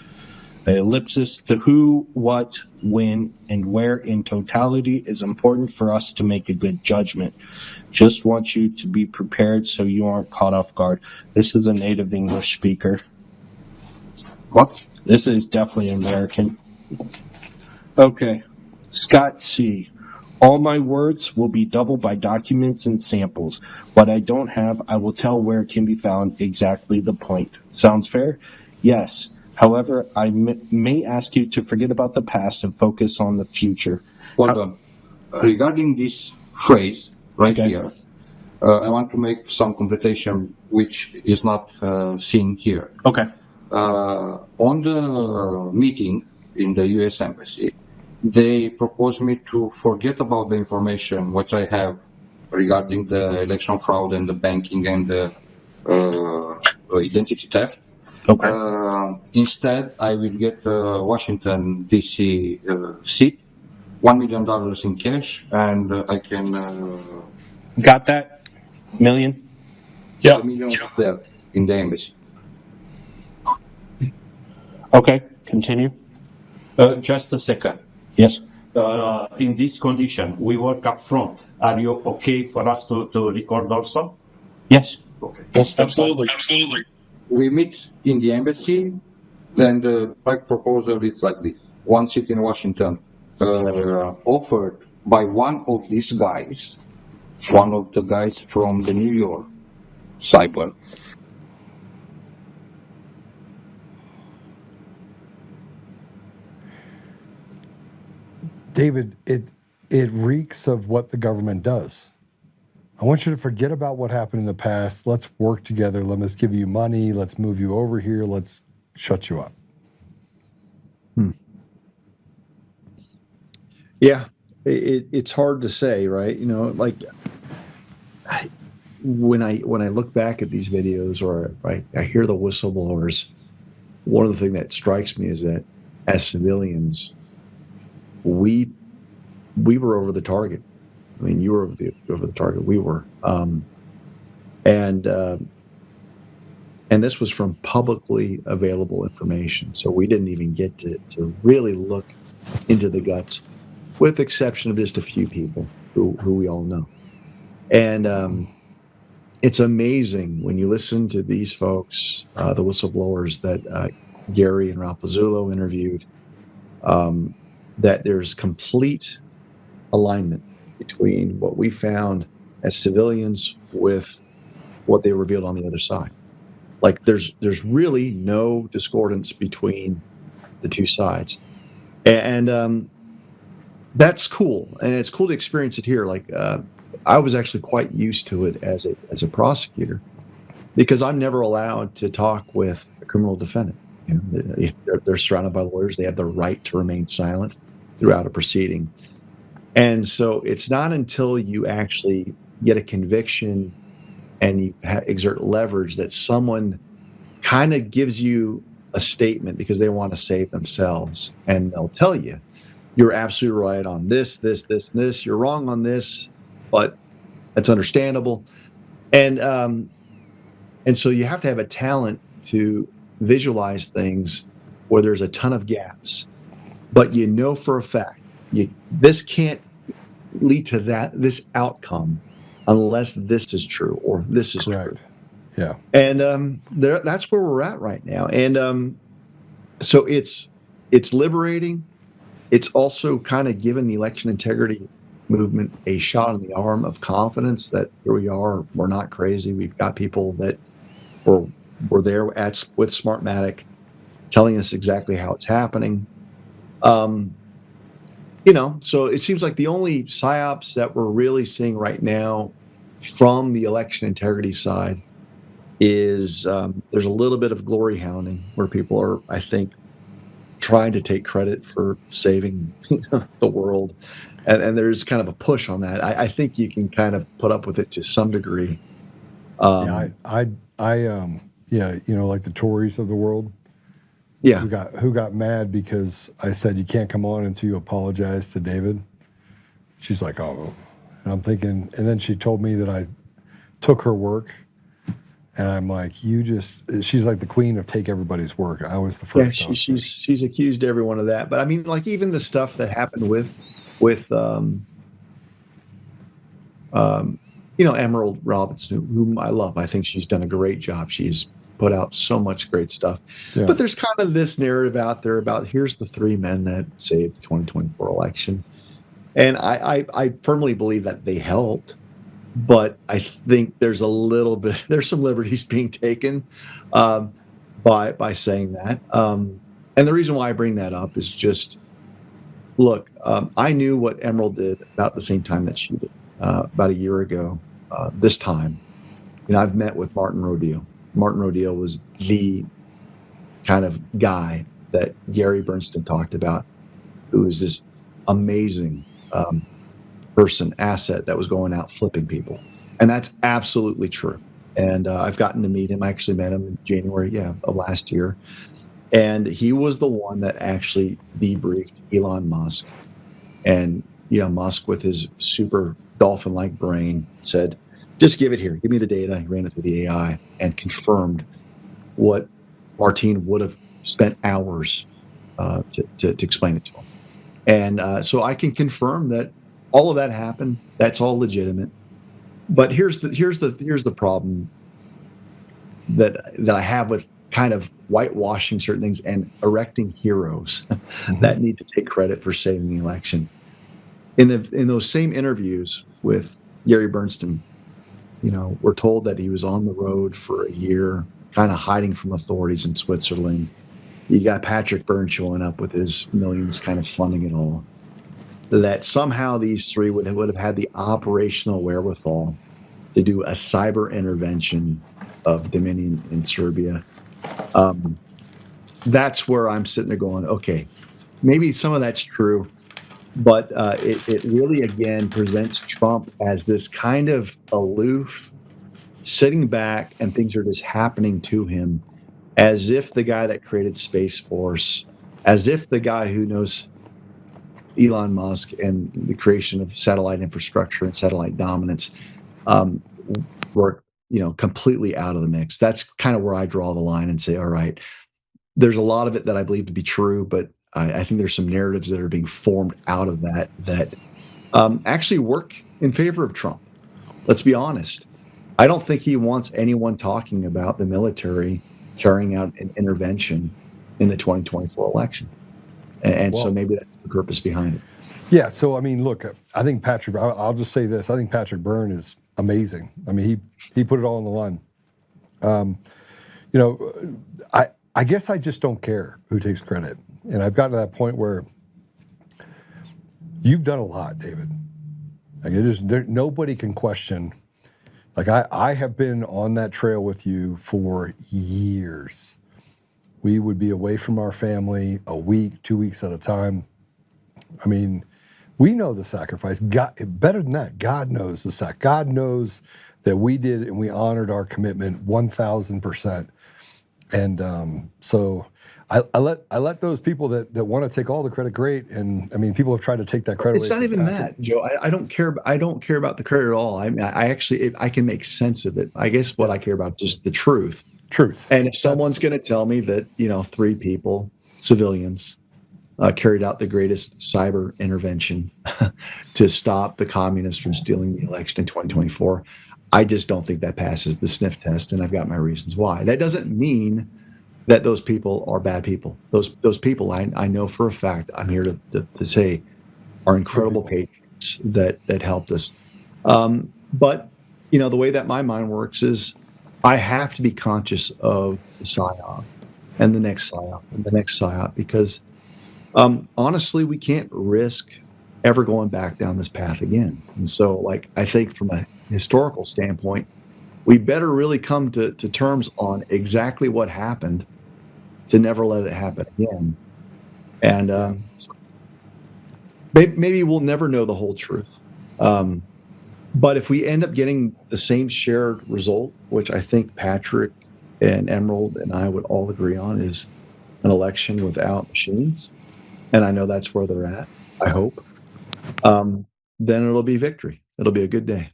The ellipsis, the who, what, when, and where in totality is important for us to make a good judgment. Just want you to be prepared so you aren't caught off guard. This is a native English speaker.
What?
This is definitely American. Okay. Scott C. All my words will be doubled by documents and samples. What I don't have, I will tell where it can be found. Exactly the point. Sounds fair? Yes. However, I may ask you to forget about the past and focus on the future.
Hold on. Regarding this phrase right
Okay.
here, I want to make some completation which is not seen here.
Okay.
On the meeting in the U.S. Embassy, they proposed me to forget about the information which I have regarding the election fraud and the banking and the identity theft.
Okay.
Instead, I will get a Washington, D.C. seat, $1 million in cash, and I can...
Got that? Million?
$1 million there in the embassy.
Okay. Continue.
Just a second.
Yes.
In this condition, we work up front. Are you okay for us to record also?
Yes.
Okay.
Yes.
Absolutely.
We meet in the embassy, then the proposal is like this. One seat in Washington, offered by one of these guys, one of the guys from the New York cyber.
David, it reeks of what the government does. I want you to forget about what happened in the past. Let's work together. Let's give you money. Let's move you over here. Let's shut you up.
Yeah, it's hard to say, right? You know, like when I look back at these videos or I hear the whistleblowers, one of the things that strikes me is that as civilians, we were over the target. I mean, you were over the target. We were, and this was from publicly available information. So we didn't even get to really look into the guts, with the exception of just a few people who we all know. And it's amazing when you listen to these folks, the whistleblowers that Gary and Raul Pizzulo interviewed, that there's complete alignment between what we found as civilians with what they revealed on the other side. Like there's really no discordance between the two sides. And that's cool. And it's cool to experience it here. Like I was actually quite used to it as a prosecutor, because I'm never allowed to talk with a criminal defendant. You know, they're surrounded by lawyers. They have the right to remain silent throughout a proceeding. And so it's not until you actually get a conviction and you exert leverage that someone kind of gives you a statement because they want to save themselves. And they'll tell you, you're absolutely right on this, this, this, and this. You're wrong on this, but that's understandable. And so you have to have a talent to visualize things where there's a ton of gaps, but you know for a fact this can't lead to this outcome unless this is true or this is
Correct.
true.
Yeah.
And that's where we're at right now. And so it's liberating. It's also kind of given the election integrity movement a shot in the arm of confidence that here we are, we're not crazy. We've got people that were there with Smartmatic telling us exactly how it's happening. So it seems like the only psyops that we're really seeing right now from the election integrity side is there's a little bit of glory hounding where people are, I think, trying to take credit for saving the world. And there's kind of a push on that. I think you can kind of put up with it to some degree.
Yeah, like the Tories of the world.
Yeah.
Who got mad because I said you can't come on until you apologize to David. She's like, oh, and I'm thinking, and then she told me that I took her work, and I'm like, she's like the queen of take everybody's work. I was the first.
Yeah, she's accused everyone of that. But I mean, like even the stuff that happened with Emerald Robinson, whom I love. I think she's done a great job. She's put out so much great stuff. Yeah. But there's kind of this narrative out there about here's the three men that saved the 2024 election. And I firmly believe that they helped, but I think there's some liberties being taken by saying that. And the reason why I bring that up is just, look, I knew what Emerald did about the same time that she did, about a year ago, this time. I've met with Martin Rodeo. Martin Rodeo was the kind of guy that Gary Bernstein talked about, who was this amazing asset that was going out flipping people. And that's absolutely true. And I've gotten to meet him. I actually met him in January, of last year. And he was the one that actually debriefed Elon Musk. And, Musk with his super dolphin-like brain said, just give it here. Give me the data. He ran it through the AI and confirmed what Martine would have spent hours to explain it to him. And so I can confirm that all of that happened. That's all legitimate. But here's the problem that I have with kind of whitewashing certain things and erecting heroes that need to take credit for saving the election. In those same interviews with Gary Bernstein, we're told that he was on the road for a year, kind of hiding from authorities in Switzerland. You got Patrick Byrne showing up with his millions, kind of funding it all. That somehow these three would have had the operational wherewithal to do a cyber intervention of Dominion in Serbia. That's where I'm sitting there going, okay, maybe some of that's true, but it really, again, presents Trump as this kind of aloof, sitting back, and things are just happening to him, as if the guy that created Space Force, as if the guy who knows Elon Musk and the creation of satellite infrastructure and satellite dominance were, completely out of the mix. That's kind of where I draw the line and say, all right, there's a lot of it that I believe to be true, but I think there's some narratives that are being formed out of that actually work in favor of Trump. Let's be honest. I don't think he wants anyone talking about the military carrying out an intervention in the 2024 election. And so maybe that's the purpose behind it.
Yeah. So, I mean, look, I think I'll just say this. I think Patrick Byrne is amazing. I mean, he put it all on the line. I guess I just don't care who takes credit. And I've gotten to that point where you've done a lot, David. Like nobody can question. Like I have been on that trail with you for years. We would be away from our family a week, 2 weeks at a time. I mean, we know the sacrifice. God, better than that, God knows the sacrifice. God knows that we did and we honored our commitment 1,000%. And so I let those people that want to take all the credit, great. And I mean, people have tried to take that credit.
It's not even that, Joe. I don't care. I don't care about the credit at all. I mean, I can make sense of it. I guess what I care about is just the truth. And if someone's going to tell me that, three people, civilians, carried out the greatest cyber intervention to stop the communists from stealing the election in 2024, I just don't think that passes the sniff test, and I've got my reasons why. That doesn't mean that those people are bad people. Those people, I know for a fact, I'm here to say, are incredible patriots. that helped us. But the way that my mind works is I have to be conscious of the psyop and the next psyop and the next psyop because honestly, we can't risk ever going back down this path again. And so, I think from a historical standpoint, we better really come to terms on exactly what happened to never let it happen again. And maybe we'll never know the whole truth. But if we end up getting the same shared result, which I think Patrick and Emerald and I would all agree on, is an election without machines, and I know that's where they're at, I hope, then it'll be victory. It'll be a good day.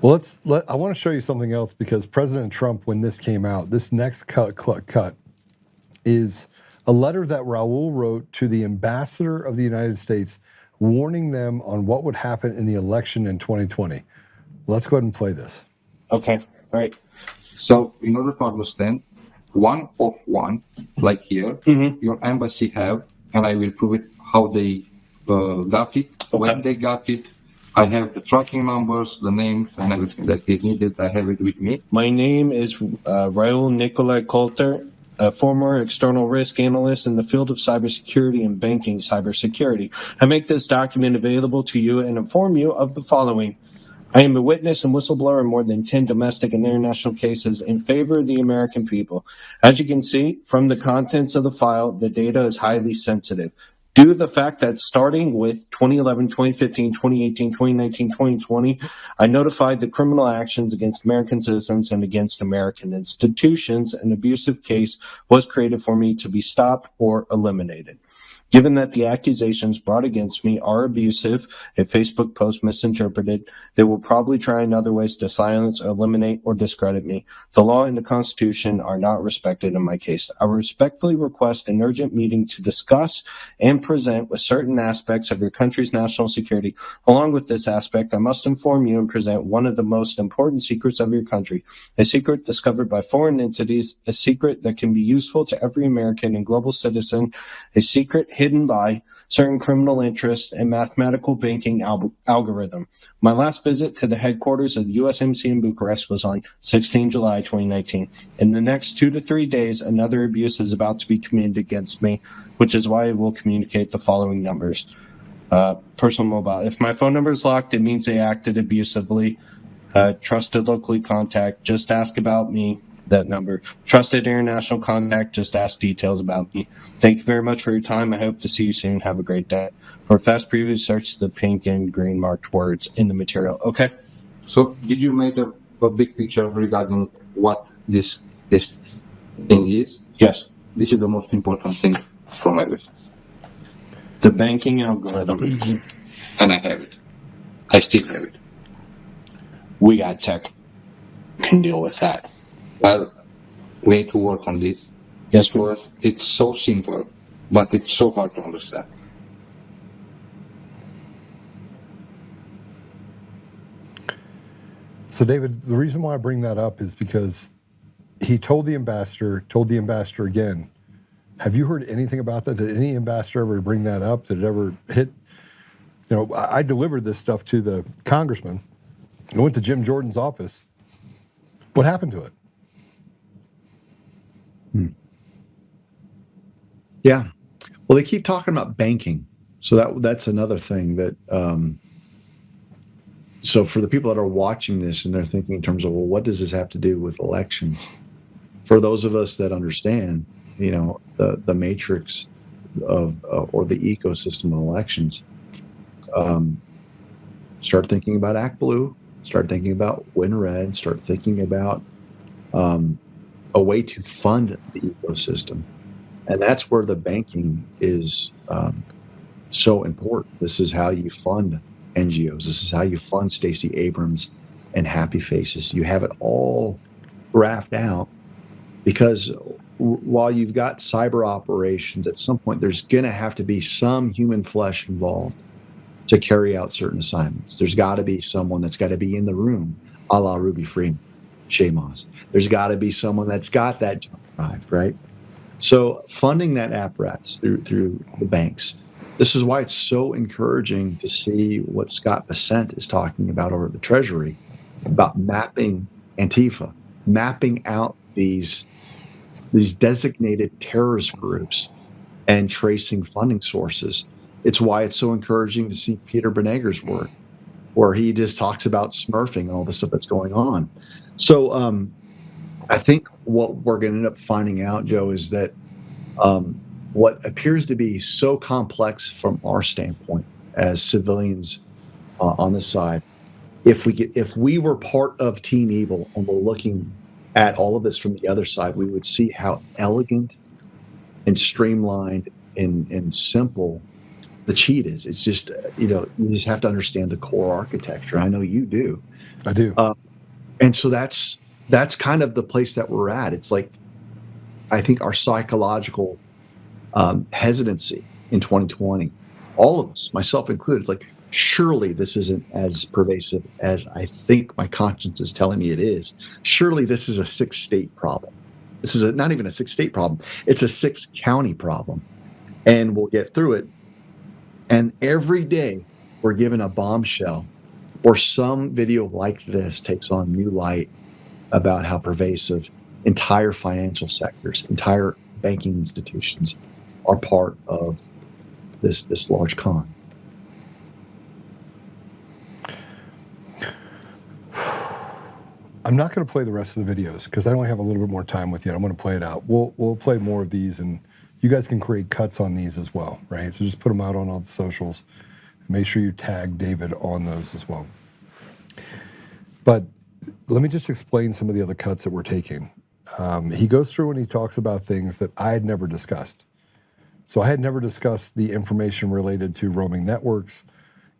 Well, I want to show you something else because President Trump, when this came out, this next cut is a letter that Raul wrote to the ambassador of the United States warning them on what would happen in the election in 2020. Let's go ahead and play this.
Okay, all right.
So in order to understand, one of one, like here, your embassy have, and I will prove it how they got it, when they got it. I have the tracking numbers, the names, and everything that is needed. I have it with me.
My name is Raul Nicolai Coulter, a former external risk analyst in the field of cybersecurity and banking cybersecurity. I make this document available to you and inform you of the following. I am a witness and whistleblower in more than 10 domestic and international cases in favor of the American people. As you can see from the contents of the file, the data is highly sensitive. Due to the fact that starting with 2011, 2015, 2018, 2019, 2020, I notified the criminal actions against American citizens and against American institutions, an abusive case was created for me to be stopped or eliminated. Given that the accusations brought against me are abusive, a Facebook post misinterpreted, they will probably try in other ways to silence, or eliminate, or discredit me. The law and the Constitution are not respected in my case. I respectfully request an urgent meeting to discuss and present with certain aspects of your country's national security. Along with this aspect, I must inform you and present one of the most important secrets of your country, a secret discovered by foreign entities, a secret that can be useful to every American and global citizen, a secret hidden by certain criminal interests and mathematical banking algorithm. My last visit to the headquarters of the USMC in Bucharest was on 16 July 2019. In the next 2 to 3 days, another abuse is about to be committed against me, which is why I will communicate the following numbers. Personal mobile. If my phone number is locked, it means they acted abusively. Trusted locally contact, just ask about me. That number. Trusted international contact, just ask details about me. Thank you very much for your time. I hope to see you soon. Have a great day. For a fast preview, search the pink and green marked words in the material. Okay.
So did you make a big picture regarding what this thing is?
Yes.
This is the most important thing from everything.
The banking algorithm.
And I have it. I still have it.
We got tech. Can deal with that.
Well, we need to work on this.
Yes,
because it's so simple, but it's so hard to understand.
So, David, the reason why I bring that up is because he told the ambassador again. Have you heard anything about that? Did any ambassador ever bring that up? Did it ever hit? I delivered this stuff to the congressman. I went to Jim Jordan's office. What happened to it?
Yeah. Well, they keep talking about banking. So that's another thing that, so for the people that are watching this and they're thinking in terms of, well, what does this have to do with elections? For those of us that understand, the matrix of, or the ecosystem of elections, start thinking about Act Blue, start thinking about Win Red, start thinking about a way to fund the ecosystem. And that's where the banking is so important. This is how you fund NGOs. This is how you fund Stacey Abrams and Happy Faces. You have it all graphed out because while you've got cyber operations, at some point there's going to have to be some human flesh involved to carry out certain assignments. There's got to be someone that's got to be in the room, a la Ruby Freeman, Shay Moss. There's got to be someone that's got that drive, right? So funding that apparatus through the banks This is why it's so encouraging to see what Scott Bessent is talking about over at the Treasury about mapping Antifa, mapping out these designated terrorist groups and tracing funding sources. It's why it's so encouraging to see Peter Beneger's work, where he just talks about smurfing and all the stuff that's going on. So I think what we're going to end up finding out, Joe, is that what appears to be so complex from our standpoint as civilians on this side, if we were part of Team Evil and we're looking at all of this from the other side, we would see how elegant and streamlined and simple the cheat is. It's just, you just have to understand the core architecture. I know you do.
I do.
And so that's kind of the place that we're at. It's like, I think our psychological hesitancy in 2020, all of us, myself included, it's like, surely this isn't as pervasive as I think my conscience is telling me it is. Surely this is a 6-state problem. This is not even a 6-state problem. It's a 6-county problem. And we'll get through it. And every day we're given a bombshell or some video like this takes on new light about how pervasive entire financial sectors, entire banking institutions are part of this large con.
I'm not going to play the rest of the videos because I only have a little bit more time with you. I'm going to play it out. We'll play more of these, and you guys can create cuts on these as well, right? So just put them out on all the socials. Make sure you tag David on those as well. But let me just explain some of the other cuts that we're taking. He goes through and he talks about things that I had never discussed. So I had never discussed the information related to roaming networks,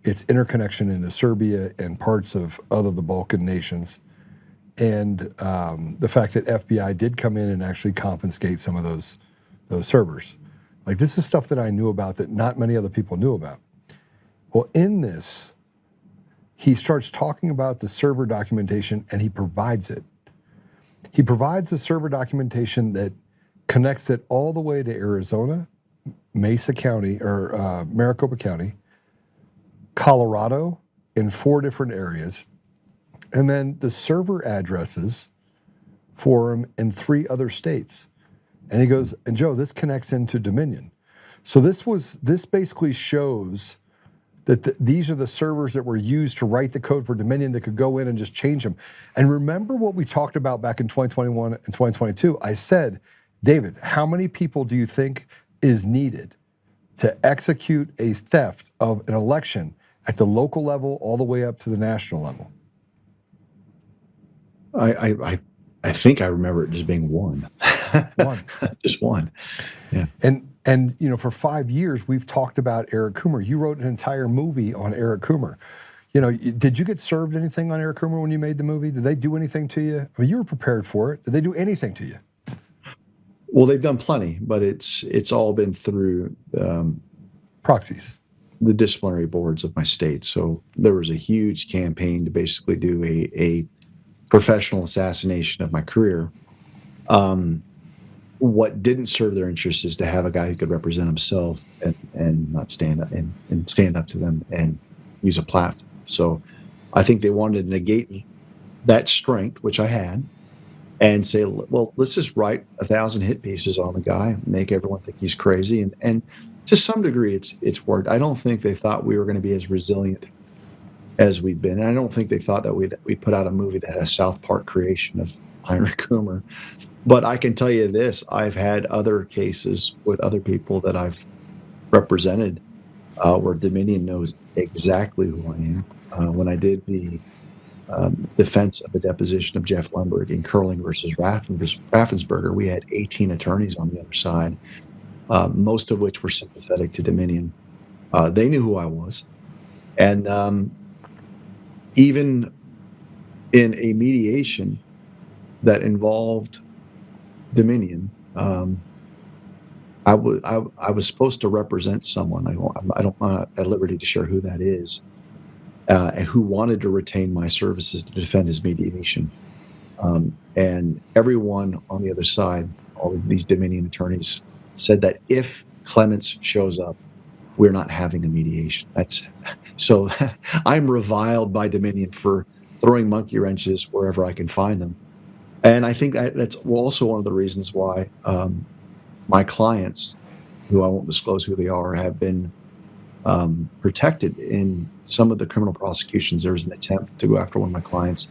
its interconnection into Serbia and parts of the Balkan nations, and the fact that FBI did come in and actually confiscate some of those servers. Like, this is stuff that I knew about that not many other people knew about. Well, in this, he starts talking about the server documentation, and he provides it. He provides the server documentation that connects it all the way to Arizona, Mesa County, or Maricopa County, Colorado, in 4 different areas, and then the server addresses for them in 3 other states. And he goes, and Joe, this connects into Dominion. So this basically shows that these are the servers that were used to write the code for Dominion that could go in and just change them. And remember what we talked about back in 2021 and 2022? I said, David, how many people do you think is needed to execute a theft of an election at the local level all the way up to the national level?
I think I remember it just being one. Just one. Yeah.
And for 5 years we've talked about Eric Coomer. You wrote an entire movie on Eric Coomer. Did you get served anything on Eric Coomer when you made the movie? Did they do anything to you? I mean, you were prepared for it. Did they do anything to you?
Well, they've done plenty, but it's all been through
proxies,
the disciplinary boards of my state. So there was a huge campaign to basically do a professional assassination of my career. What didn't serve their interest is to have a guy who could represent himself and not stand up and stand up to them and use a platform. So I think they wanted to negate that strength, which I had, and say, well, let's just write 1,000 hit pieces on the guy, make everyone think he's crazy. And to some degree, it's worked. I don't think they thought we were going to be as resilient as we've been. And I don't think they thought that we'd put out a movie that had a South Park creation of Heinrich Coomer. But I can tell you this, I've had other cases with other people that I've represented where Dominion knows exactly who I am. When I did the defense of the deposition of Jeff Lemberg in Curling versus Raffensperger, we had 18 attorneys on the other side, most of which were sympathetic to Dominion. They knew who I was. And even in a mediation that involved Dominion, I was supposed to represent someone. I don't want at liberty to share who that is, and who wanted to retain my services to defend his mediation. And everyone on the other side, all of these Dominion attorneys, said that if Clements shows up, we're not having a mediation. That's so I'm reviled by Dominion for throwing monkey wrenches wherever I can find them. And I think that's also one of the reasons why my clients, who I won't disclose who they are, have been protected in some of the criminal prosecutions. There was an attempt to go after one of my clients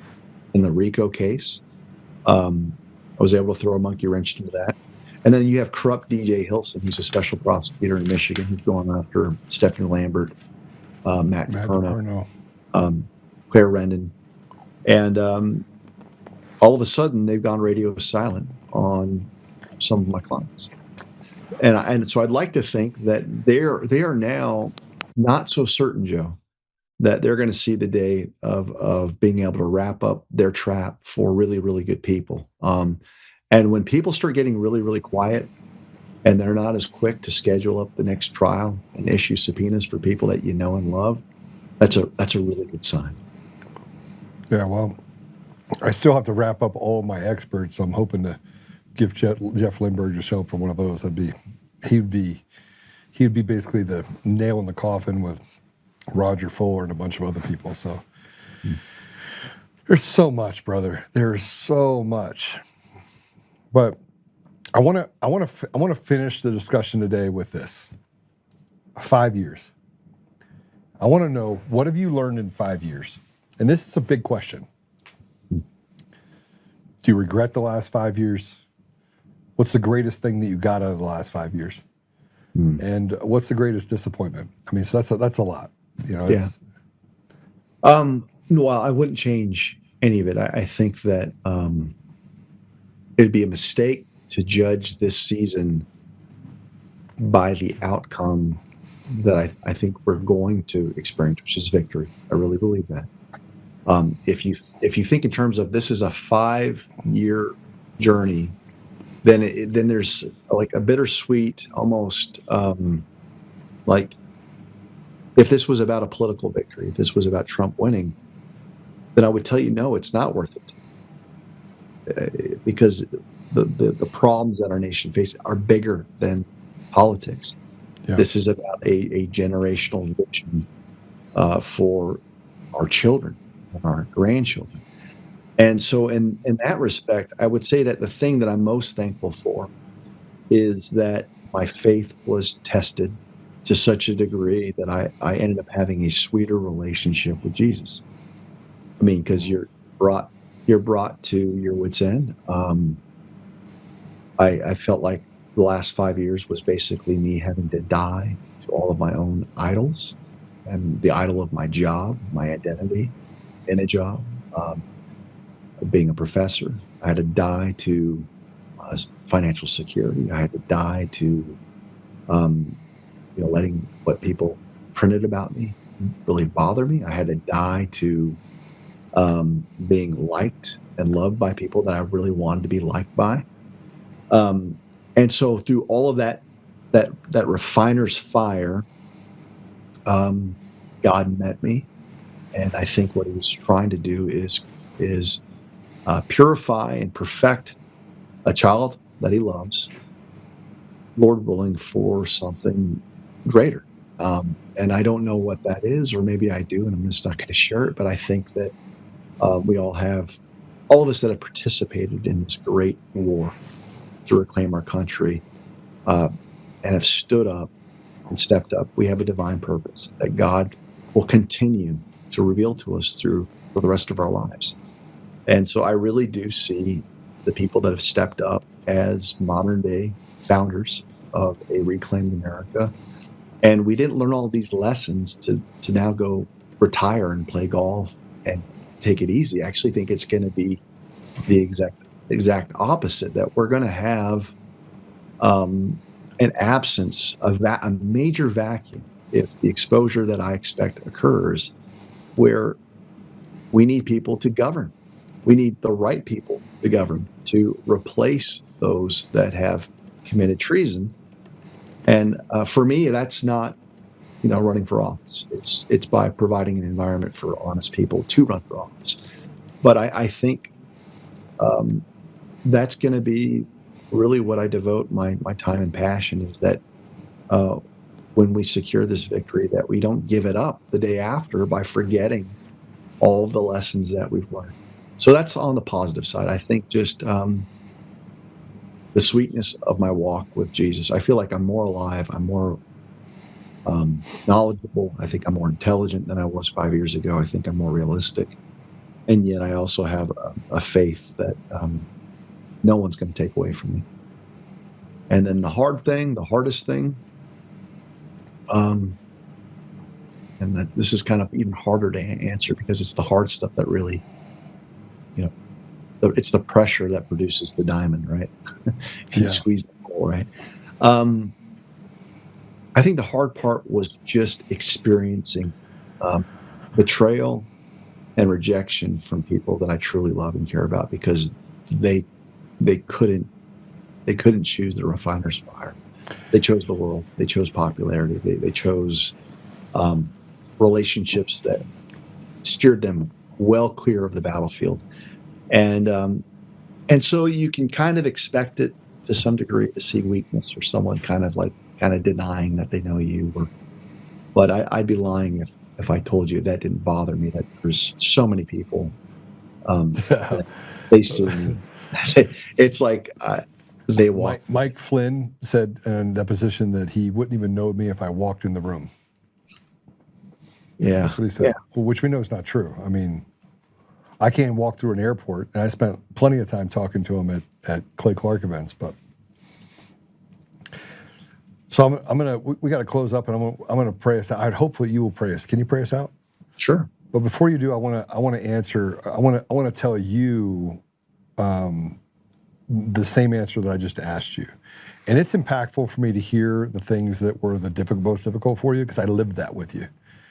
in the RICO case. I was able to throw a monkey wrench into that. And then you have corrupt DJ Hilson, who's a special prosecutor in Michigan, who's going after Stephanie Lambert, Matt DiPerno, Claire Rendon. And all of a sudden, they've gone radio silent on some of my clients. And so I'd like to think that they are now not so certain, Joe, that they're going to see the day of being able to wrap up their trap for really, really good people. And when people start getting really, really quiet and they're not as quick to schedule up the next trial and issue subpoenas for people that you know and love, that's a really good sign.
Yeah, well, I still have to wrap up all my experts. So I'm hoping to give Jeff Lindbergh a show for one of those. He'd be basically the nail in the coffin with Roger Fuller and a bunch of other people. So there's so much, brother. There's so much. But I want to finish the discussion today with this. 5 years. I want to know, what have you learned in 5 years? And this is a big question. Do you regret the last 5 years? What's the greatest thing that you got out of the last 5 years? And what's the greatest disappointment? I mean, so that's a lot. You know.
Yeah. Well, I wouldn't change any of it. I think that it'd be a mistake to judge this season by the outcome that I think we're going to experience, which is victory. I really believe that. If you think in terms of this is a 5-year journey, then there's like a bittersweet, almost like if this was about a political victory, if this was about Trump winning, then I would tell you, no, it's not worth it, because the problems that our nation faces are bigger than politics. Yeah. This is about a generational vision for our children and our grandchildren. And so in that respect, I would say that the thing that I'm most thankful for is that my faith was tested to such a degree that I ended up having a sweeter relationship with Jesus. I mean, because you're brought to your wit's end. I felt like the last 5 years was basically me having to die to all of my own idols, and the idol of my job, my identity in a job, being a professor. I had to die to financial security. I had to die to letting what people printed about me really bother me. I had to die to being liked and loved by people that I really wanted to be liked by. And so through all of that refiner's fire, God met me. And I think what he was trying to do is purify and perfect a child that he loves, Lord willing, for something greater. And I don't know what that is, or maybe I do, and I'm just not going to share it. But I think that we all of us that have participated in this great war to reclaim our country and have stood up and stepped up. We have a divine purpose that God will continue to reveal to us for the rest of our lives. And so I really do see the people that have stepped up as modern day founders of a reclaimed America. And we didn't learn all these lessons to now go retire and play golf and take it easy. I actually think it's going to be the exact opposite, that we're going to have an absence of a major vacuum if the exposure that I expect occurs, where we need people to govern. We need the right people to govern, to replace those that have committed treason. And for me, that's not, running for office. It's by providing an environment for honest people to run for office. But I think that's going to be really what I devote my time and passion, is that when we secure this victory, that we don't give it up the day after by forgetting all of the lessons that we've learned. So that's on the positive side. I think just the sweetness of my walk with Jesus. I feel like I'm more alive. I'm more knowledgeable. I think I'm more intelligent than I was 5 years ago. I think I'm more realistic. And yet I also have a faith that no one's going to take away from me. And then the hardest thing, and this is kind of even harder to answer because it's the hard stuff that really, it's the pressure that produces the diamond, right? You squeeze the coal, right? I think the hard part was just experiencing betrayal and rejection from people that I truly love and care about, because they couldn't choose the refiner's fire. They chose the world. They chose popularity. They chose relationships that steered them well clear of the battlefield. And so you can kind of expect it to some degree to see weakness, or someone kind of denying that they know you. But I'd be lying if I told you that didn't bother me, that there's so many people that they see me. It's like they walk.
Mike Flynn said in deposition that he wouldn't even know me if I walked in the room.
Yeah.
That's what he said.
Yeah.
Well, which we know is not true. I mean, I can't walk through an airport, and I spent plenty of time talking to him at Clay Clark events. But so we got to close up, and I'm gonna pray us out. Hopefully you will pray us. Can you pray us out?
Sure.
But before you do, I want to answer. I want to tell you the same answer that I just asked you, and it's impactful for me to hear the things that were the most difficult for you, because I lived that with you.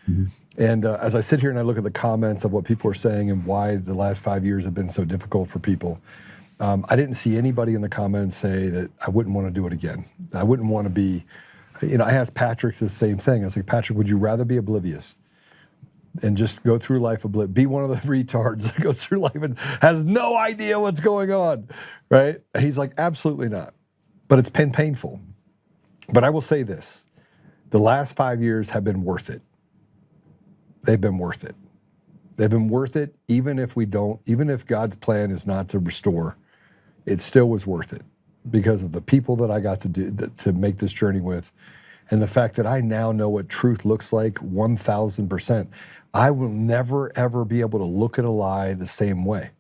Mm-hmm. And as I sit here and I look at the comments of what people are saying and why the last 5 years have been so difficult for people, I didn't see anybody in the comments say that I wouldn't want to do it again. I wouldn't want to be, I asked Patrick the same thing. I was like, Patrick, would you rather be oblivious and just go through life be one of the retards that goes through life and has no idea what's going on, right? And he's like, absolutely not. But it's been painful. But I will say this, the last 5 years have been worth it. They've been worth it. They've been worth it, even if God's plan is not to restore, it still was worth it, because of the people that I got to make this journey with, and the fact that I now know what truth looks like 1,000%. I will never, ever be able to look at a lie the same way,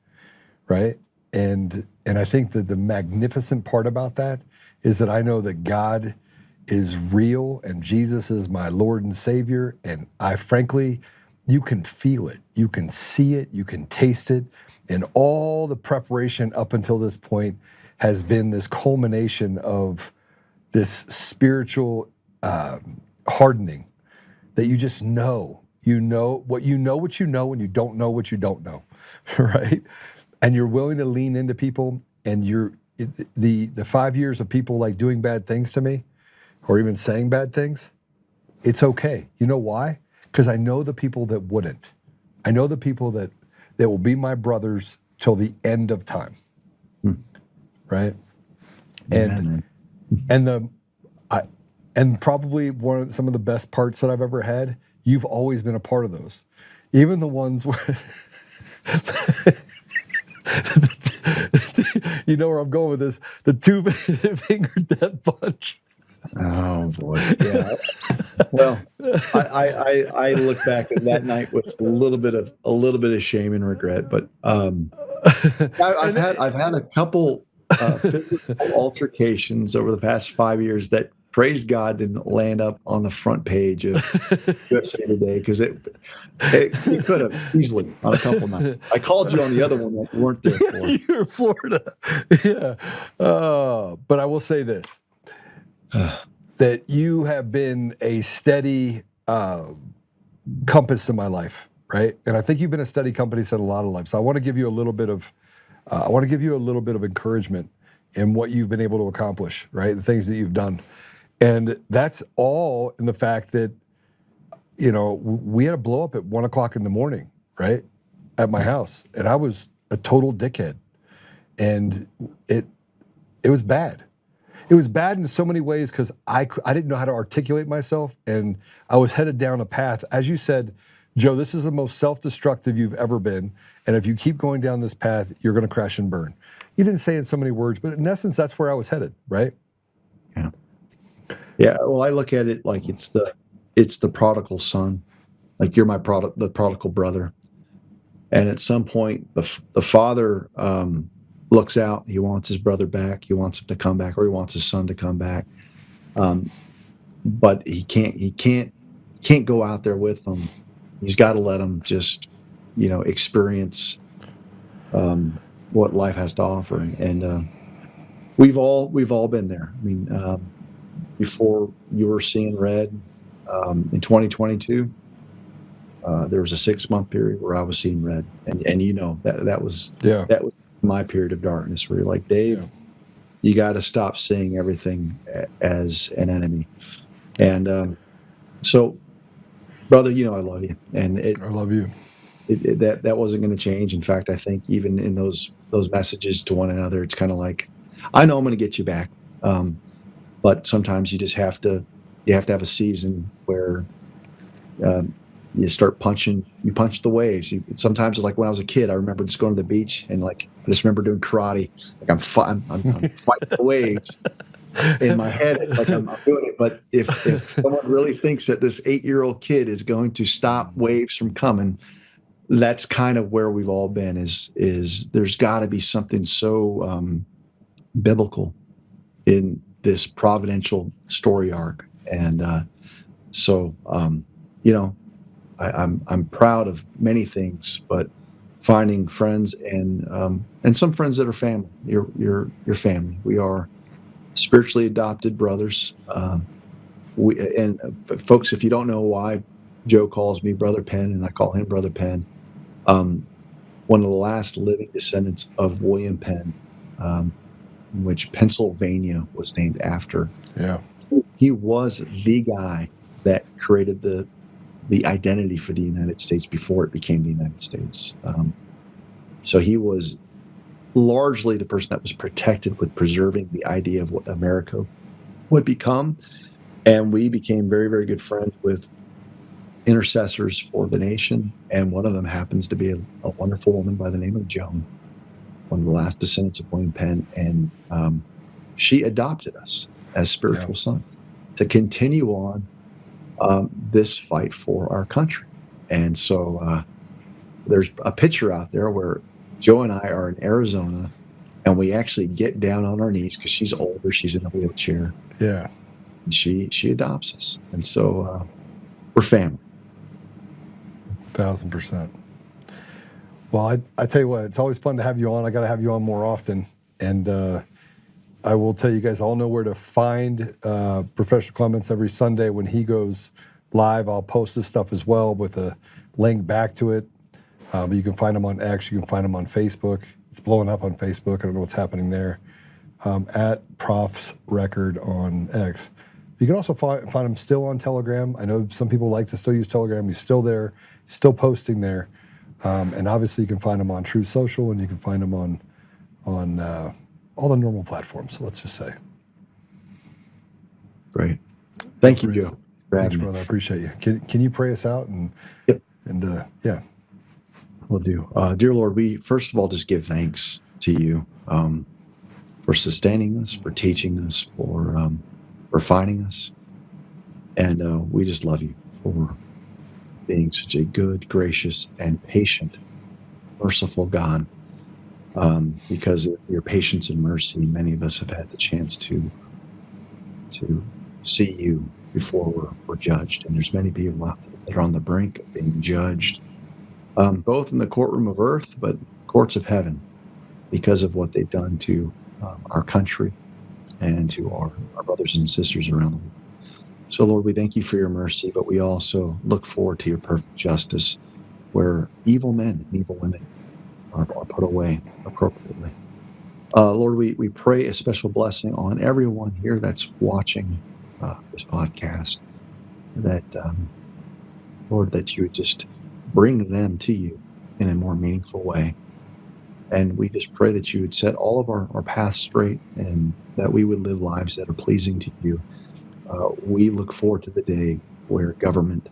right? And I think that the magnificent part about that is that I know that God is real and Jesus is my Lord and Savior. And frankly, you can feel it, you can see it, you can taste it. And all the preparation up until this point has been this culmination of this spiritual hardening that you just know. You know what you know, and you don't know what you don't know, right? And you're willing to lean into people, and the 5 years of people like doing bad things to me, or even saying bad things, it's okay. You know why? Because I know the people that wouldn't. I know the people that will be my brothers till the end of time, right?
Amen.
And probably some of the best parts that I've ever had, you've always been a part of those. Even the ones where, you know where I'm going with this, the two-finger death punch.
Oh boy, yeah. Well, I look back at that night with a little bit of shame and regret, but I've had a couple physical altercations over the past 5 years that, praise God, didn't land up on the front page of USA Today, because it could have easily on a couple nights. I called you on the other one that you weren't there for.
You were in Florida, yeah. But I will say this. That you have been a steady compass in my life, right? And I think you've been a steady compass in a lot of lives. So I want to give you a little bit of, encouragement in what you've been able to accomplish, right? The things that you've done, and that's all in the fact that, we had a blow up at 1 o'clock in the morning, right, at my house, and I was a total dickhead, and it was bad. it was bad in so many ways because I didn't know how to articulate myself, and I was headed down a path. As you said, Joe, this is the most self-destructive you've ever been, and if you keep going down this path, you're going to crash and burn. You didn't say it in so many words, but in essence, that's where I was headed, right?
Yeah. Yeah. Well, I look at it like it's the prodigal son. Like you're the prodigal brother. And at some point, the father looks out. He wants his brother back. He wants him to come back, or he wants his son to come back. But he can't go out there with them. He's got to let them just, experience what life has to offer. And we've all been there. I mean, before you were seeing red in 2022. There was a 6-month period where I was seeing red, and that was my period of darkness where you're like, Dave, you got to stop seeing everything as an enemy. And so, brother, I love you, and
I love you.
That wasn't going to change. In fact, I think even in those messages to one another, it's kind of like, I know I'm going to get you back, but sometimes you just have to have a season where you start punching the waves. Sometimes it's like when I was a kid, I remember just going to the beach and I just remember doing karate. Like I'm fighting the waves in my head. It's like I'm doing it. But if someone really thinks that this 8-year-old kid is going to stop waves from coming, that's kind of where we've all been. Is there's got to be something so biblical in this providential story arc, and I'm proud of many things, but finding friends and some friends that are family. Your family. We are spiritually adopted brothers. Folks, if you don't know why Joe calls me Brother Penn and I call him Brother Penn, one of the last living descendants of William Penn, which Pennsylvania was named after.
Yeah,
he was the guy that created the identity for the United States before it became the United States. So he was largely the person that was protected with preserving the idea of what America would become. And we became very, very good friends with intercessors for the nation. And one of them happens to be a wonderful woman by the name of Joan, one of the last descendants of William Penn. And she adopted us as spiritual sons to continue on this fight for our country. And so there's a picture out there where Joe and I are in Arizona, and we actually get down on our knees because she's older, she's in a wheelchair.
Yeah.
And she adopts us. And so we're family.
1,000%. Well, I tell you what, it's always fun to have you on. I got to have you on more often. And I will tell you guys all know where to find Professor Clements every Sunday when he goes live. I'll post this stuff as well with a link back to it. But you can find him on X. You can find him on Facebook. It's blowing up on Facebook. I don't know what's happening there. At Prof's Record on X. You can also find him still on Telegram. I know some people like to still use Telegram. He's still there, still posting there. And obviously you can find him on True Social, and you can find him on all the normal platforms, let's just say.
Great. Thank you, Joe.
Thanks, brother. I appreciate you. Can you pray us out?
Yep.
And yeah.
Will do. Dear Lord, we first of all just give thanks to you for sustaining us, for teaching us, for refining us. And we just love you for being such a good, gracious, and patient, merciful God. Because of your patience and mercy, many of us have had the chance to see you before we're judged. And there's many people out there that are on the brink of being judged, both in the courtroom of earth, but courts of heaven, because of what they've done to our country and to our brothers and sisters around the world. So, Lord, we thank you for your mercy, but we also look forward to your perfect justice, where evil men and evil women are put away appropriately. Lord, we pray a special blessing on everyone here that's watching this podcast, that, Lord, that you would just bring them to you in a more meaningful way. And we just pray that you would set all of our paths straight and that we would live lives that are pleasing to you. We look forward to the day where government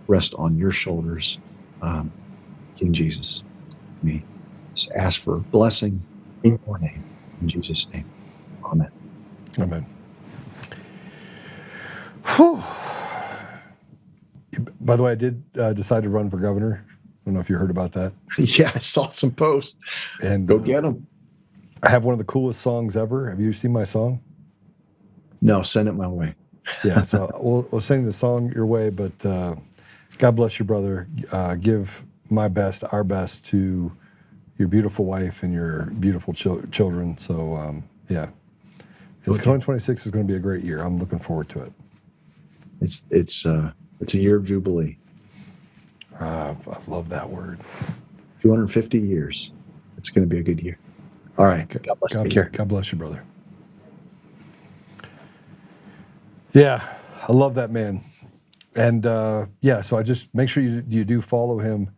rests on your shoulders. King Jesus, we just ask for blessing in your name. In Jesus' name, amen.
Amen. Whew. By the way, I did decide to run for governor. I don't know if you heard about that.
Yeah, I saw some posts.
And
Go get them.
I have one of the coolest songs ever. Have you seen my song?
No, send it my way.
Yeah, so we'll sing the song your way, but God bless you, brother. Give my best, our best to your beautiful wife and your beautiful children. So, yeah. It's 2026 is going to be a great year. I'm looking forward to it.
It's a year of Jubilee.
I love that word.
250 years. It's going to be a good year. All right. God bless. Take care.
God bless you, brother. Yeah, I love that man. And yeah, so I just make sure you do follow him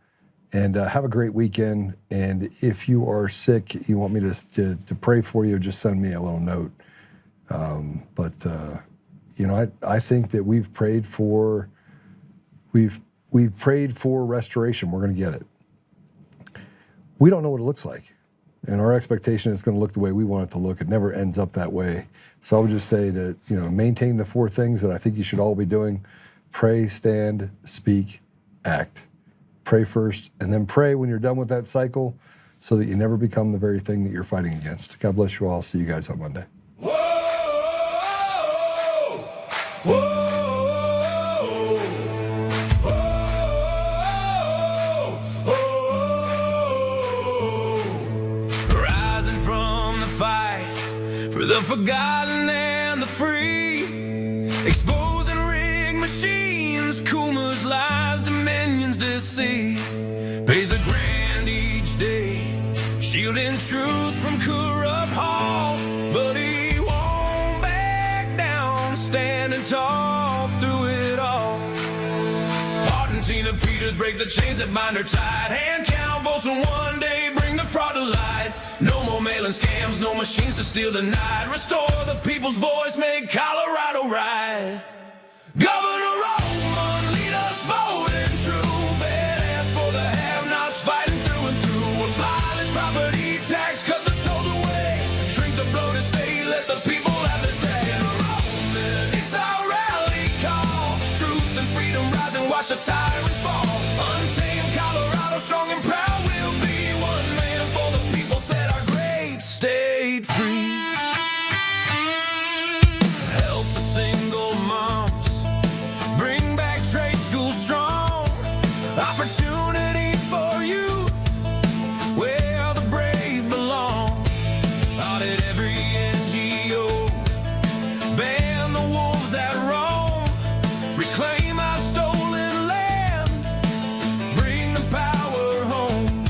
and have a great weekend. And if you are sick, you want me to pray for you, just send me a little note. But you know, I think that we've prayed for restoration. We're going to get it. We don't know what it looks like. And our expectation is going to look the way we want it to look. It never ends up that way. So I would just say to, maintain the 4 things that I think you should all be doing. Pray, stand, speak, act. Pray first, and then pray when you're done with that cycle so that you never become the very thing that you're fighting against. God bless you all. See you guys on Monday.
Rising from the fight for the forgotten and the free, exposing rigged machines, Kuma's lies, Dominion's deceit, pays a grand each day, shielding truth from corrupt halls, but he won't back down, standing tall through it all. Argentina Peters break the chains that bind her tight, hand count votes and one day bring the fraud to light. No more mailing scams, no machines to steal the night. Restore the people's voice, make Colorado right. Governor Oltmann, lead us bold and true. Badass for the have-nots, fighting through and through. Abolish property tax, cut the tolls away. Shrink the bloated state, let the people have their say. Governor Oltmann, it's our rally call. Truth and freedom rise and watch the tyrants fall. Untamed Colorado, strong and proud, we'll be one man for the people. Set our great state free. Help the single moms, bring back trade school strong. Opportunity for youth, where the brave belong. Audit every NGO, ban the wolves that roam. Reclaim our stolen land, bring the power home.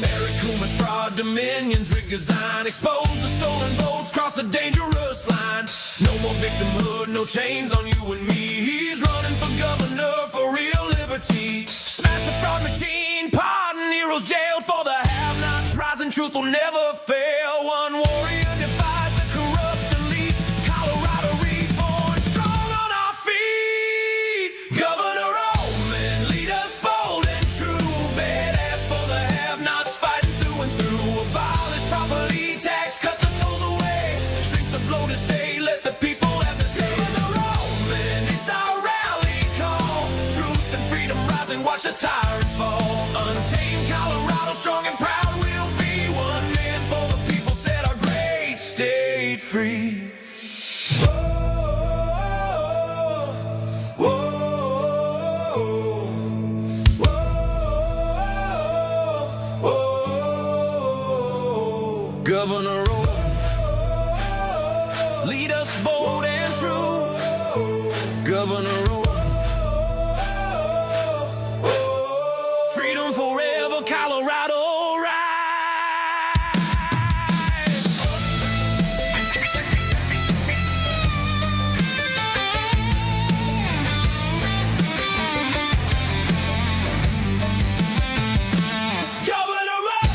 Bury Kuma's fraud, Dominion's rigged design. Expose the stolen votes, cross a dangerous line. No more victimhood, no chains on you and me. He's running for governor for real liberty. Smash the fraud machine, pardon heroes jailed. For the have-nots, rising truth will never fail. One warrior defies the corrupt elite. Colorado reborn, strong on our feet. Governor Oltmann, lead us bold and true. Badass for the have-nots, fighting through and through. Abolish property tax, cut the tolls away. Shrink the bloated state, let the people have the say. Governor Oltmann, it's our rally call. Truth and freedom rising, watch the tyrants fall. Untamed Colorado, strong and proud, we'll be one man for the people. Set our great state free. Whoa, whoa, whoa, whoa. Governor Raul, lead us bold and true. Governor Raul, freedom forever, Colorado rise. Governor Raul,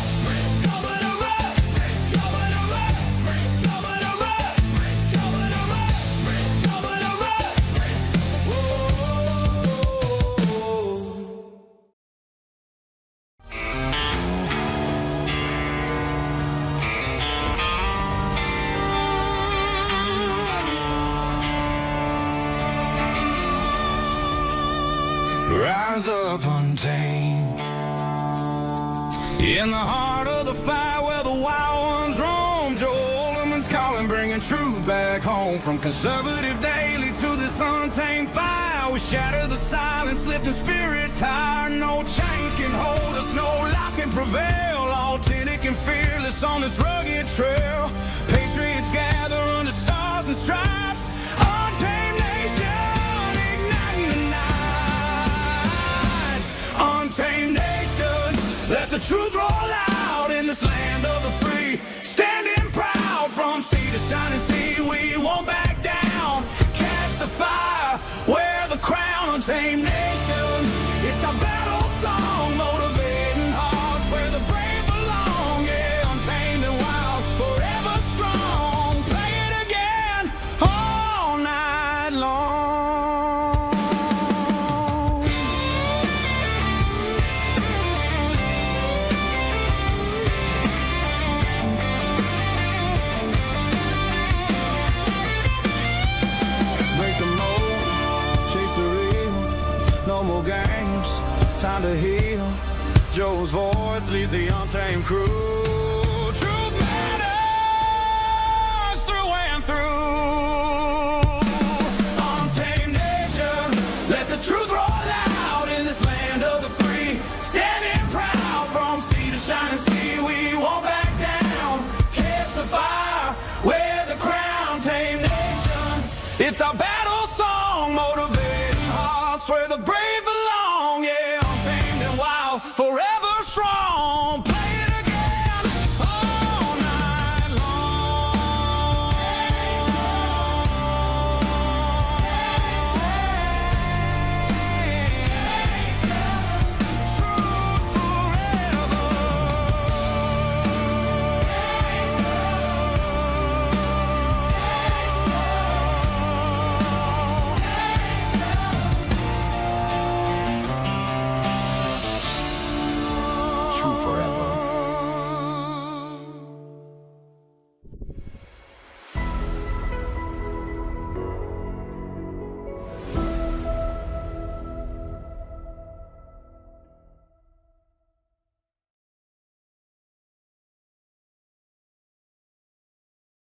In the heart of the fire where the wild ones roam, Joe Oltmann's calling, bringing truth back home. From conservative daily to this untamed fire, we shatter the silence, lifting spirits higher. No chains can hold us, no lies can prevail. Authentic and fearless on this rugged trail. Patriots gather under stars and stripes. Untamed nation, igniting the night. Untamed nation, let the truth roll out in this land of the free. Standing proud from sea to shining sea, we won't back down. Catch the fire, wear the crown. Untamed nation, it's our battle song, motivating hearts where the brave belong. Yeah, untamed and wild, forever strong. Play it again all night long. Break the mold, chase the real. No more games, time to heal. Joe's voice leads the untamed crew. Truth matters through and through. Untamed nation, let the truth roll out in this land of the free. Standing proud from sea to shining sea, we won't back down. Catch the fire, wear the crown. Tame nation, it's our battle song, motivating hearts where the brave